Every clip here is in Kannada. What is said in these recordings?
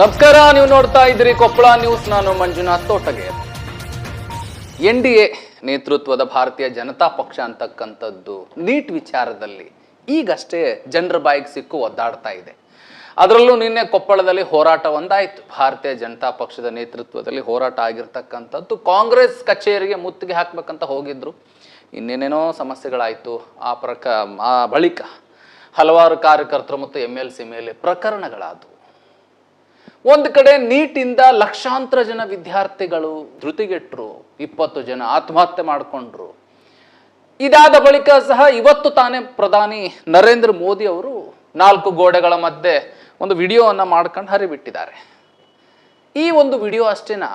ನಮಸ್ಕಾರ, ನೀವು ನೋಡ್ತಾ ಇದ್ದೀರಿ ಕೊಪ್ಪಳ ನ್ಯೂಸ್. ನಾನು ಮಂಜುನಾಥ್ ತೋಟಗೆ. NDA ನೇತೃತ್ವದ ಭಾರತೀಯ ಜನತಾ ಪಕ್ಷ ಅಂತಕ್ಕಂಥದ್ದು ನೀಟ್ ವಿಚಾರದಲ್ಲಿ ಈಗಷ್ಟೇ ಜನರ ಬಾಯಿಗೆ ಸಿಕ್ಕು ಒದ್ದಾಡ್ತಾ ಇದೆ. ಅದರಲ್ಲೂ ನಿನ್ನೆ ಕೊಪ್ಪಳದಲ್ಲಿ ಹೋರಾಟ ಒಂದಾಯಿತು. ಭಾರತೀಯ ಜನತಾ ಪಕ್ಷದ ನೇತೃತ್ವದಲ್ಲಿ ಹೋರಾಟ ಆಗಿರ್ತಕ್ಕಂಥದ್ದು. ಕಾಂಗ್ರೆಸ್ ಕಚೇರಿಗೆ ಮುತ್ತಿಗೆ ಹಾಕ್ಬೇಕಂತ ಹೋಗಿದ್ರು, ಇನ್ನೇನೇನೋ ಸಮಸ್ಯೆಗಳಾಯಿತು. ಆ ಬಳಿಕ ಹಲವಾರು ಕಾರ್ಯಕರ್ತರು ಮತ್ತು MLC ಮೇಲೆ ಪ್ರಕರಣಗಳಾದವು. ಒಂದು ಕಡೆ ನೀಟಿಂದ ಲಕ್ಷಾಂತರ ಜನ ವಿದ್ಯಾರ್ಥಿಗಳು ಧೃತಿಗೆಟ್ಟರು, 20 ಜನ ಆತ್ಮಹತ್ಯೆ ಮಾಡಿಕೊಂಡ್ರು. ಇದಾದ ಬಳಿಕ ಸಹ ಇವತ್ತು ತಾನೇ ಪ್ರಧಾನಿ ನರೇಂದ್ರ ಮೋದಿ ಅವರು 4 ಗೋಡೆಗಳ ಮಧ್ಯೆ ಒಂದು ವಿಡಿಯೋವನ್ನು ಮಾಡ್ಕೊಂಡು ಹರಿಬಿಟ್ಟಿದ್ದಾರೆ. ಈ ಒಂದು ವಿಡಿಯೋ ಅಷ್ಟೇನಾ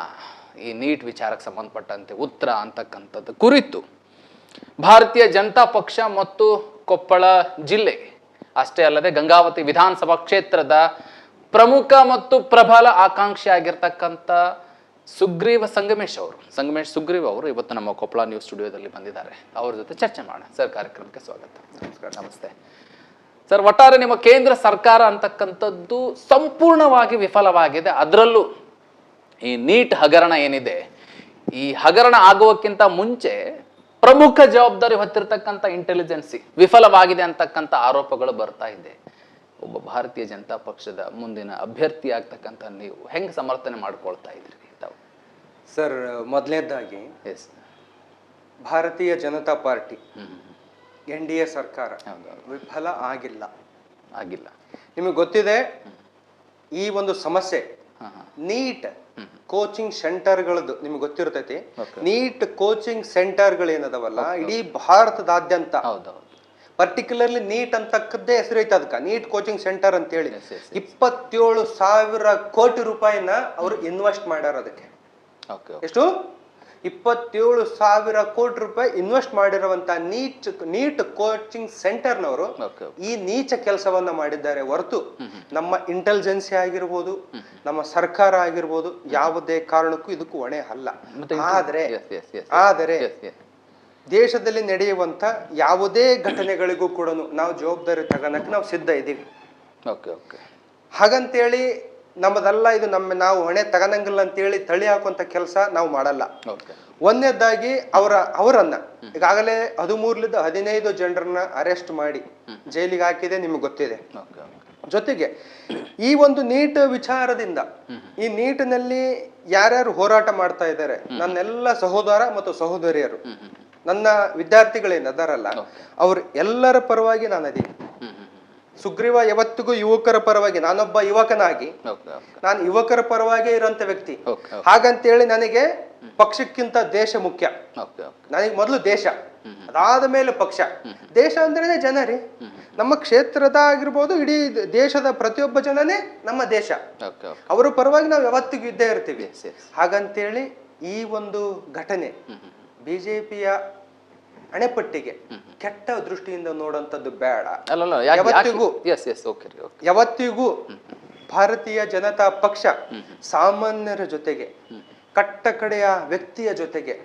ಈ ನೀಟ್ ವಿಚಾರಕ್ಕೆ ಸಂಬಂಧಪಟ್ಟಂತೆ ಉತ್ತರ ಅಂತಕ್ಕಂಥದ್ದು ಕುರಿತು ಭಾರತೀಯ ಜನತಾ ಪಕ್ಷ ಮತ್ತು ಕೊಪ್ಪಳ ಜಿಲ್ಲೆ ಅಷ್ಟೇ ಅಲ್ಲದೆ ಗಂಗಾವತಿ ವಿಧಾನಸಭಾ ಕ್ಷೇತ್ರದ ಪ್ರಮುಖ ಮತ್ತು ಪ್ರಬಲ ಆಕಾಂಕ್ಷಿ ಆಗಿರ್ತಕ್ಕಂಥ ಸಂಗಮೇಶ್ ಸುಗ್ರೀವ್ ಅವರು ಇವತ್ತು ನಮ್ಮ ಕೊಪ್ಪಳ ನ್ಯೂಸ್ ಸ್ಟುಡಿಯೋದಲ್ಲಿ ಬಂದಿದ್ದಾರೆ. ಅವ್ರ ಜೊತೆ ಚರ್ಚೆ ಮಾಡೋಣ. ಸರ್, ಕಾರ್ಯಕ್ರಮಕ್ಕೆ ಸ್ವಾಗತ. ನಮಸ್ಕಾರ. ನಮಸ್ತೆ ಸರ್. ಒಟ್ಟಾರೆ ನಿಮ್ಮ ಕೇಂದ್ರ ಸರ್ಕಾರ ಅಂತಕ್ಕಂಥದ್ದು ಸಂಪೂರ್ಣವಾಗಿ ವಿಫಲವಾಗಿದೆ. ಅದರಲ್ಲೂ ಈ ನೀಟ್ ಹಗರಣ ಏನಿದೆ, ಈ ಹಗರಣ ಆಗುವಕ್ಕಿಂತ ಮುಂಚೆ ಪ್ರಮುಖ ಜವಾಬ್ದಾರಿ ಹೊತ್ತಿರ್ತಕ್ಕಂಥ ಇಂಟೆಲಿಜೆನ್ಸಿ ವಿಫಲವಾಗಿದೆ ಅಂತಕ್ಕಂಥ ಆರೋಪಗಳು ಬರ್ತಾ ಇದೆ. ಒಬ್ಬ ಭಾರತೀಯ ಜನತಾ ಪಕ್ಷದ ಮುಂದಿನ ಅಭ್ಯರ್ಥಿ ಆಗ್ತಕ್ಕಂಥ ನೀವು ಹೆಂಗೆ ಸಮರ್ಥನೆ ಮಾಡ್ಕೊಳ್ತಾ ಇದ್ರಿ ತಾವು? ಸರ್, ಮೊದಲನೇದಾಗಿ ಭಾರತೀಯ ಜನತಾ ಪಾರ್ಟಿ NDA ಸರ್ಕಾರ ವಿಫಲ ಆಗಿಲ್ಲ. ನಿಮಗೆ ಗೊತ್ತಿದೆ, ಈ ಒಂದು ಸಮಸ್ಯೆ ನೀಟ್ ಕೋಚಿಂಗ್ ಸೆಂಟರ್ಗಳದ್ದು ನಿಮ್ಗೆ ಗೊತ್ತಿರ್ತೈತಿ. ನೀಟ್ ಕೋಚಿಂಗ್ ಸೆಂಟರ್ಗಳೇನದವಲ್ಲ, ಇಡೀ ಭಾರತದಾದ್ಯಂತ ಪರ್ಟಿಕ್ಯುಲರ್ಲಿ ನೀಟ್ ಅಂತಕ್ಕದ್ದೇ ಹೆಸರು ಐತೆ. ಅದಕ್ಕೆ ನೀಟ್ ಕೋಚಿಂಗ್ ಸೆಂಟರ್ ಅಂತ ಹೇಳಿ 27,000 ಕೋಟಿ ರೂಪಾಯಿನ ಅವರು ಇನ್ವೆಸ್ಟ್ ಮಾಡ್ಯಾರ. ಅದಕ್ಕೆ ಎಷ್ಟು? 27,000 ಕೋಟಿ ರೂಪಾಯಿ ಇನ್ವೆಸ್ಟ್ ಮಾಡಿರುವಂತ ನೀಟ್ ಕೋಚಿಂಗ್ ಸೆಂಟರ್ನವರು ಈ ನೀಚ ಕೆಲಸವನ್ನ ಮಾಡಿದ್ದಾರೆ ಹೊರತು ನಮ್ಮ ಇಂಟೆಲಿಜೆನ್ಸಿ ಆಗಿರ್ಬೋದು, ನಮ್ಮ ಸರ್ಕಾರ ಆಗಿರ್ಬೋದು, ಯಾವುದೇ ಕಾರಣಕ್ಕೂ ಇದಕ್ಕೂ ಹೊಣೆ ಅಲ್ಲ. ಆದರೆ ದೇಶದಲ್ಲಿ ನಡೆಯುವಂತ ಯಾವುದೇ ಘಟನೆಗಳಿಗೂ ಕೂಡ ನಾವು ಜವಾಬ್ದಾರಿ ತಗೋಣಕ್ಕೆ ನಾವು ಸಿದ್ಧ ಇದ್ದೀವಿ. ಹಾಗಂತೇಳಿ ನಮ್ಮದಲ್ಲ ಇದು, ನಾವು ಹೊಣೆ ತಗನಂಗಿಲ್ಲ ಅಂತೇಳಿ ತಳಿ ಹಾಕುವಂತ ಕೆಲಸ ನಾವು ಮಾಡಲ್ಲ. ಒಂದನೇದಾಗಿ ಅವರನ್ನ ಈಗಾಗಲೇ 13-15 ಜನರನ್ನ ಅರೆಸ್ಟ್ ಮಾಡಿ ಜೈಲಿಗೆ ಹಾಕಿದೆ, ನಿಮ್ಗೆ ಗೊತ್ತಿದೆ. ಜೊತೆಗೆ ಈ ಒಂದು ನೀಟ್ ವಿಚಾರದಿಂದ, ಈ ನೀಟಿನಲ್ಲಿ ಯಾರ್ಯಾರು ಹೋರಾಟ ಮಾಡ್ತಾ ಇದ್ದಾರೆ, ನನ್ನೆಲ್ಲ ಸಹೋದರ ಮತ್ತು ಸಹೋದರಿಯರು, ನನ್ನ ವಿದ್ಯಾರ್ಥಿಗಳೇನದಾರಲ್ಲ, ಅವ್ರ ಎಲ್ಲರ ಪರವಾಗಿ ನಾನು ಅದೀನಿ. ಸುಗ್ರೀವ ಯಾವತ್ತಿಗೂ ಯುವಕರ ಪರವಾಗಿ, ನಾನೊಬ್ಬ ಯುವಕನಾಗಿ ನಾನು ಯುವಕರ ಪರವಾಗಿ ಇರೋಂಥ ವ್ಯಕ್ತಿ. ಹಾಗಂತೇಳಿ ನನಗೆ ಪಕ್ಷಕ್ಕಿಂತ ದೇಶ ಮುಖ್ಯ. ನನಗೆ ಮೊದಲು ದೇಶ, ಅದಾದ ಮೇಲೆ ಪಕ್ಷ. ದೇಶ ಅಂದ್ರೇನೆ ಜನ ರೀ. ನಮ್ಮ ಕ್ಷೇತ್ರದ ಆಗಿರ್ಬೋದು, ಇಡೀ ದೇಶದ ಪ್ರತಿಯೊಬ್ಬ ಜನನೇ ನಮ್ಮ ದೇಶ. ಅವರ ಪರವಾಗಿ ನಾವು ಯಾವತ್ತಿಗೂ ಇದ್ದೇ ಇರ್ತೀವಿ. ಹಾಗಂತೇಳಿ ಈ ಒಂದು ಘಟನೆ ಬಿಜೆಪಿಯ ಹಣೆಪಟ್ಟಿಗೆ ಕೆಟ್ಟ ದೃಷ್ಟಿಯಿಂದ ನೋಡುವಂಥದ್ದು ಬೇಡ. ಯಾವತ್ತಿಗೂ ಭಾರತೀಯ ಜನತಾ ಪಕ್ಷ ಸಾಮಾನ್ಯರ ಜೊತೆಗೆ, ಕಟ್ಟ ಕಡೆಯ ವ್ಯಕ್ತಿಯ ಜೊತೆಗೆ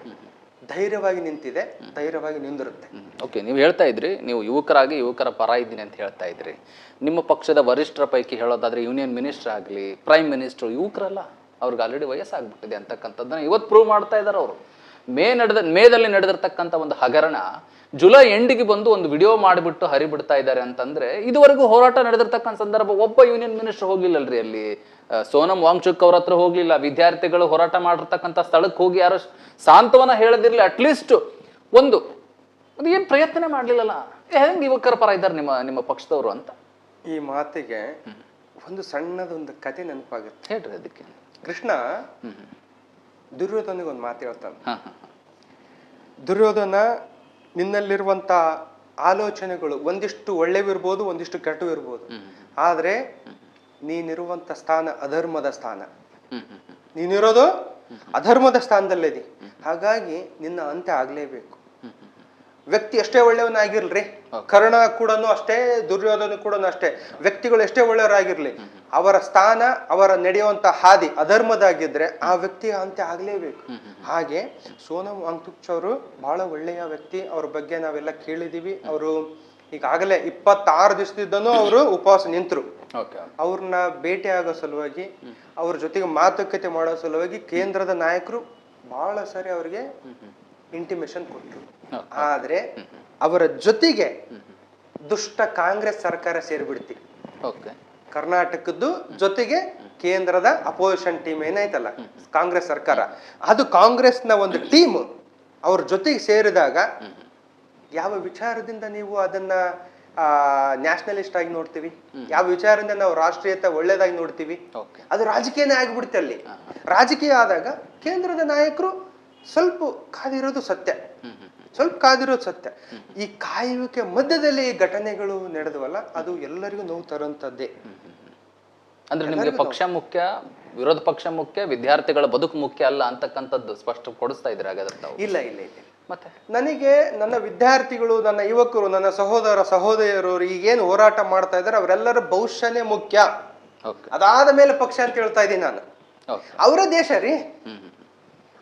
ಧೈರ್ಯವಾಗಿ ನಿಂತಿದೆ, ಧೈರ್ಯವಾಗಿ ನಿಂದಿರುತ್ತೆ. ಓಕೆ, ನೀವು ಹೇಳ್ತಾ ಇದ್ರಿ, ನೀವು ಯುವಕರಾಗಿ ಯುವಕರ ಪರ ಇದ್ದೀನಿ ಅಂತ ಹೇಳ್ತಾ ಇದ್ರಿ. ನಿಮ್ಮ ಪಕ್ಷದ ವರಿಷ್ಠರ ಪೈಕಿ ಹೇಳೋದಾದ್ರೆ ಯೂನಿಯನ್ ಮಿನಿಸ್ಟರ್ ಆಗಲಿ, ಪ್ರೈಮ್ ಮಿನಿಸ್ಟರ್, ಯುವಕರಲ್ಲ, ಅವ್ರಿಗೆ ಆಲ್ರೆಡಿ ವಯಸ್ಸಾಗ್ಬಿಟ್ಟಿದೆ ಅಂತಕ್ಕಂಥದ್ದನ್ನ ಇವತ್ತು ಪ್ರೂವ್ ಮಾಡ್ತಾ ಇದ್ದಾರೆ ಅವರು. ಮೇದಲ್ಲಿ ನಡೆದಿರ್ತಕ್ಕಂಥ ಒಂದು ಹಗರಣ ಜುಲೈ ಎಂಡಿಗೆ ಬಂದು ಒಂದು ವಿಡಿಯೋ ಮಾಡಿಬಿಟ್ಟು ಹರಿಬಿಡ್ತಾ ಇದ್ದಾರೆ ಅಂತಂದ್ರೆ, ಇದುವರೆಗೂ ಹೋರಾಟ ನಡೆದಿರ್ತಕ್ಕಂಥ ಸಂದರ್ಭ ಒಬ್ಬ ಯೂನಿಯನ್ ಮಿನಿಸ್ಟರ್ ಹೋಗ್ಲಿಲ್ಲಲ್ರಿ ಅಲ್ಲಿ. ಸೋನಂ ವಾಂಗ್ಚುಕ್ ಅವ್ರ ಹತ್ರ ಹೋಗ್ಲಿಲ್ಲ, ವಿದ್ಯಾರ್ಥಿಗಳು ಹೋರಾಟ ಮಾಡಿರ್ತಕ್ಕಂಥ ಸ್ಥಳಕ್ಕೆ ಹೋಗಿ ಯಾರು ಸಾಂತ್ವನ ಹೇಳದಿರ್ಲಿ, ಅಟ್ಲೀಸ್ಟ್ ಒಂದು ಏನ್ ಪ್ರಯತ್ನ ಮಾಡ್ಲಿಲ್ಲಲ್ಲ. ಹೆಂಗ್ ಯುವಕರ ಪರ ಇದ್ದಾರೆ ನಿಮ್ಮ ಪಕ್ಷದವರು ಅಂತ? ಈ ಮಾತಿಗೆ ಒಂದು ಸಣ್ಣದೊಂದು ಕತೆ ನೆನಪಾಗುತ್ತೆ, ಹೇಳ್ರಿ. ಅದಕ್ಕೆ ಕೃಷ್ಣ ದುರ್ಯೋಧನಿಗೆ ಒಂದು ಮಾತು ಹೇಳ್ತಾನೆ. ದುರ್ಯೋಧನ, ನಿನ್ನಲ್ಲಿರುವಂತ ಆಲೋಚನೆಗಳು ಒಂದಿಷ್ಟು ಒಳ್ಳೆವಿರ್ಬೋದು, ಒಂದಿಷ್ಟು ಕೆಟ್ಟವಿರ್ಬೋದು, ಆದ್ರೆ ನೀನಿರುವಂತ ಸ್ಥಾನ ಅಧರ್ಮದ ಸ್ಥಾನ. ನೀನಿರೋದು ಅಧರ್ಮದ ಸ್ಥಾನದಲ್ಲಿದೆ. ಹಾಗಾಗಿ ನಿನ್ನ ಅಂತ್ಯ ಆಗ್ಲೇಬೇಕು. ವ್ಯಕ್ತಿ ಎಷ್ಟೇ ಒಳ್ಳೆಯವನಾಗಿರ್ಲಿ, ಕರ್ಣ ಕೂಡ ಅಷ್ಟೇ, ದುರ್ಯೋಧನ ಕೂಡ ಅಷ್ಟೇ, ವ್ಯಕ್ತಿಗಳು ಎಷ್ಟೇ ಒಳ್ಳೆಯವರಾಗಿರ್ಲಿ, ಅವರ ಸ್ಥಾನ, ಅವರ ನಡೆಯುವಂತ ಹಾದಿ ಅಧರ್ಮದಾಗಿದ್ರೆ ಆ ವ್ಯಕ್ತಿಯ ಅಂತ್ಯ ಆಗ್ಲೇಬೇಕು. ಹಾಗೆ ಸೋನಂ ವಾಂಗ್ಚುಕ್ ಅವರು ಬಹಳ ಒಳ್ಳೆಯ ವ್ಯಕ್ತಿ. ಅವ್ರ ಬಗ್ಗೆ ನಾವೆಲ್ಲ ಕೇಳಿದೀವಿ. ಅವರು ಈಗಾಗಲೇ 26 ದಿವಸದಿಂದನೂ ಅವರು ಉಪವಾಸ ನಿಂತರು. ಓಕೆ. ಅವ್ರನ್ನ ಭೇಟಿ ಆಗೋ ಸಲುವಾಗಿ, ಅವ್ರ ಜೊತೆಗೆ ಮಾತುಕತೆ ಮಾಡೋ ಸಲುವಾಗಿ ಕೇಂದ್ರದ ನಾಯಕರು ಬಹಳ ಸಾರಿ ಅವರಿಗೆ ಇಂಟಿಮೇಷನ್ ಕೊಟ್ಟರು. ಆದ್ರೆ ಅವರ ಜೊತೆಗೆ ದುಷ್ಟ ಕಾಂಗ್ರೆಸ್ ಸರ್ಕಾರ ಸೇರಿಬಿಡ್ತಿ. ಓಕೆ. ಕರ್ನಾಟಕದ್ದು ಜೊತೆಗೆ ಕೇಂದ್ರದ ಅಪೋಸಿಷನ್ ಟೀಮ್ ಏನಾಯ್ತಲ್ಲ ಕಾಂಗ್ರೆಸ್ ಸರ್ಕಾರ, ಅದು ಕಾಂಗ್ರೆಸ್ನ ಒಂದು ಟೀಮ್ ಅವ್ರ ಜೊತೆಗೆ ಸೇರಿದಾಗ ಯಾವ ವಿಚಾರದಿಂದ ನೀವು ಅದನ್ನ ನ್ಯಾಷನಲಿಸ್ಟ್ ಆಗಿ ನೋಡ್ತೀವಿ, ಯಾವ ವಿಚಾರದಿಂದ ನಾವು ರಾಷ್ಟ್ರೀಯತೆ ಒಳ್ಳೇದಾಗಿ ನೋಡ್ತೀವಿ, ಅದು ರಾಜಕೀಯನೇ ಆಗಿಬಿಡುತ್ತೆ. ಅಲ್ಲಿ ರಾಜಕೀಯ ಆದಾಗ ಕೇಂದ್ರದ ನಾಯಕರು ಸ್ವಲ್ಪ ಕಾದಿರೋದು ಸತ್ಯ, ಸತ್ಯ. ಈ ಕಾಯುವಿಕೆ ಮಧ್ಯದಲ್ಲಿ ಈ ಘಟನೆಗಳು ನಡೆದವಲ್ಲ, ಅದು ಎಲ್ಲರಿಗೂ ನೋವು ತರುವಂತದ್ದೇ. ಅಂದ್ರೆ ನಿಮ್ಗೆ ಪಕ್ಷ ಮುಖ್ಯ, ವಿರೋಧ ಪಕ್ಷ ಮುಖ್ಯ, ವಿದ್ಯಾರ್ಥಿಗಳ ಬದುಕು ಮುಖ್ಯ ಅಲ್ಲ ಅಂತಕ್ಕಂಥದ್ದು ಸ್ಪಷ್ಟ ಕೊಡಿಸ್ತಾ ಇದ್ರೆ ಹಾಗಾದ್ರೆ ತಾವು? ಇಲ್ಲ ಇಲ್ಲ ಇಲ್ಲ. ಮತ್ತೆ ನನಗೆ ನನ್ನ ವಿದ್ಯಾರ್ಥಿಗಳು, ನನ್ನ ಯುವಕರು, ನನ್ನ ಸಹೋದರ ಸಹೋದರಿಯರು ಈಗೇನು ಹೋರಾಟ ಮಾಡ್ತಾ ಇದ್ದಾರೆ ಅವರೆಲ್ಲರ ಭವಿಷ್ಯನೇ ಮುಖ್ಯ. ಅದಾದ ಮೇಲೆ ಪಕ್ಷ ಅಂತ ಹೇಳ್ತಾ ಇದ್ದೀನಿ ನಾನು. ಅವರ ದೇಶ ರೀ,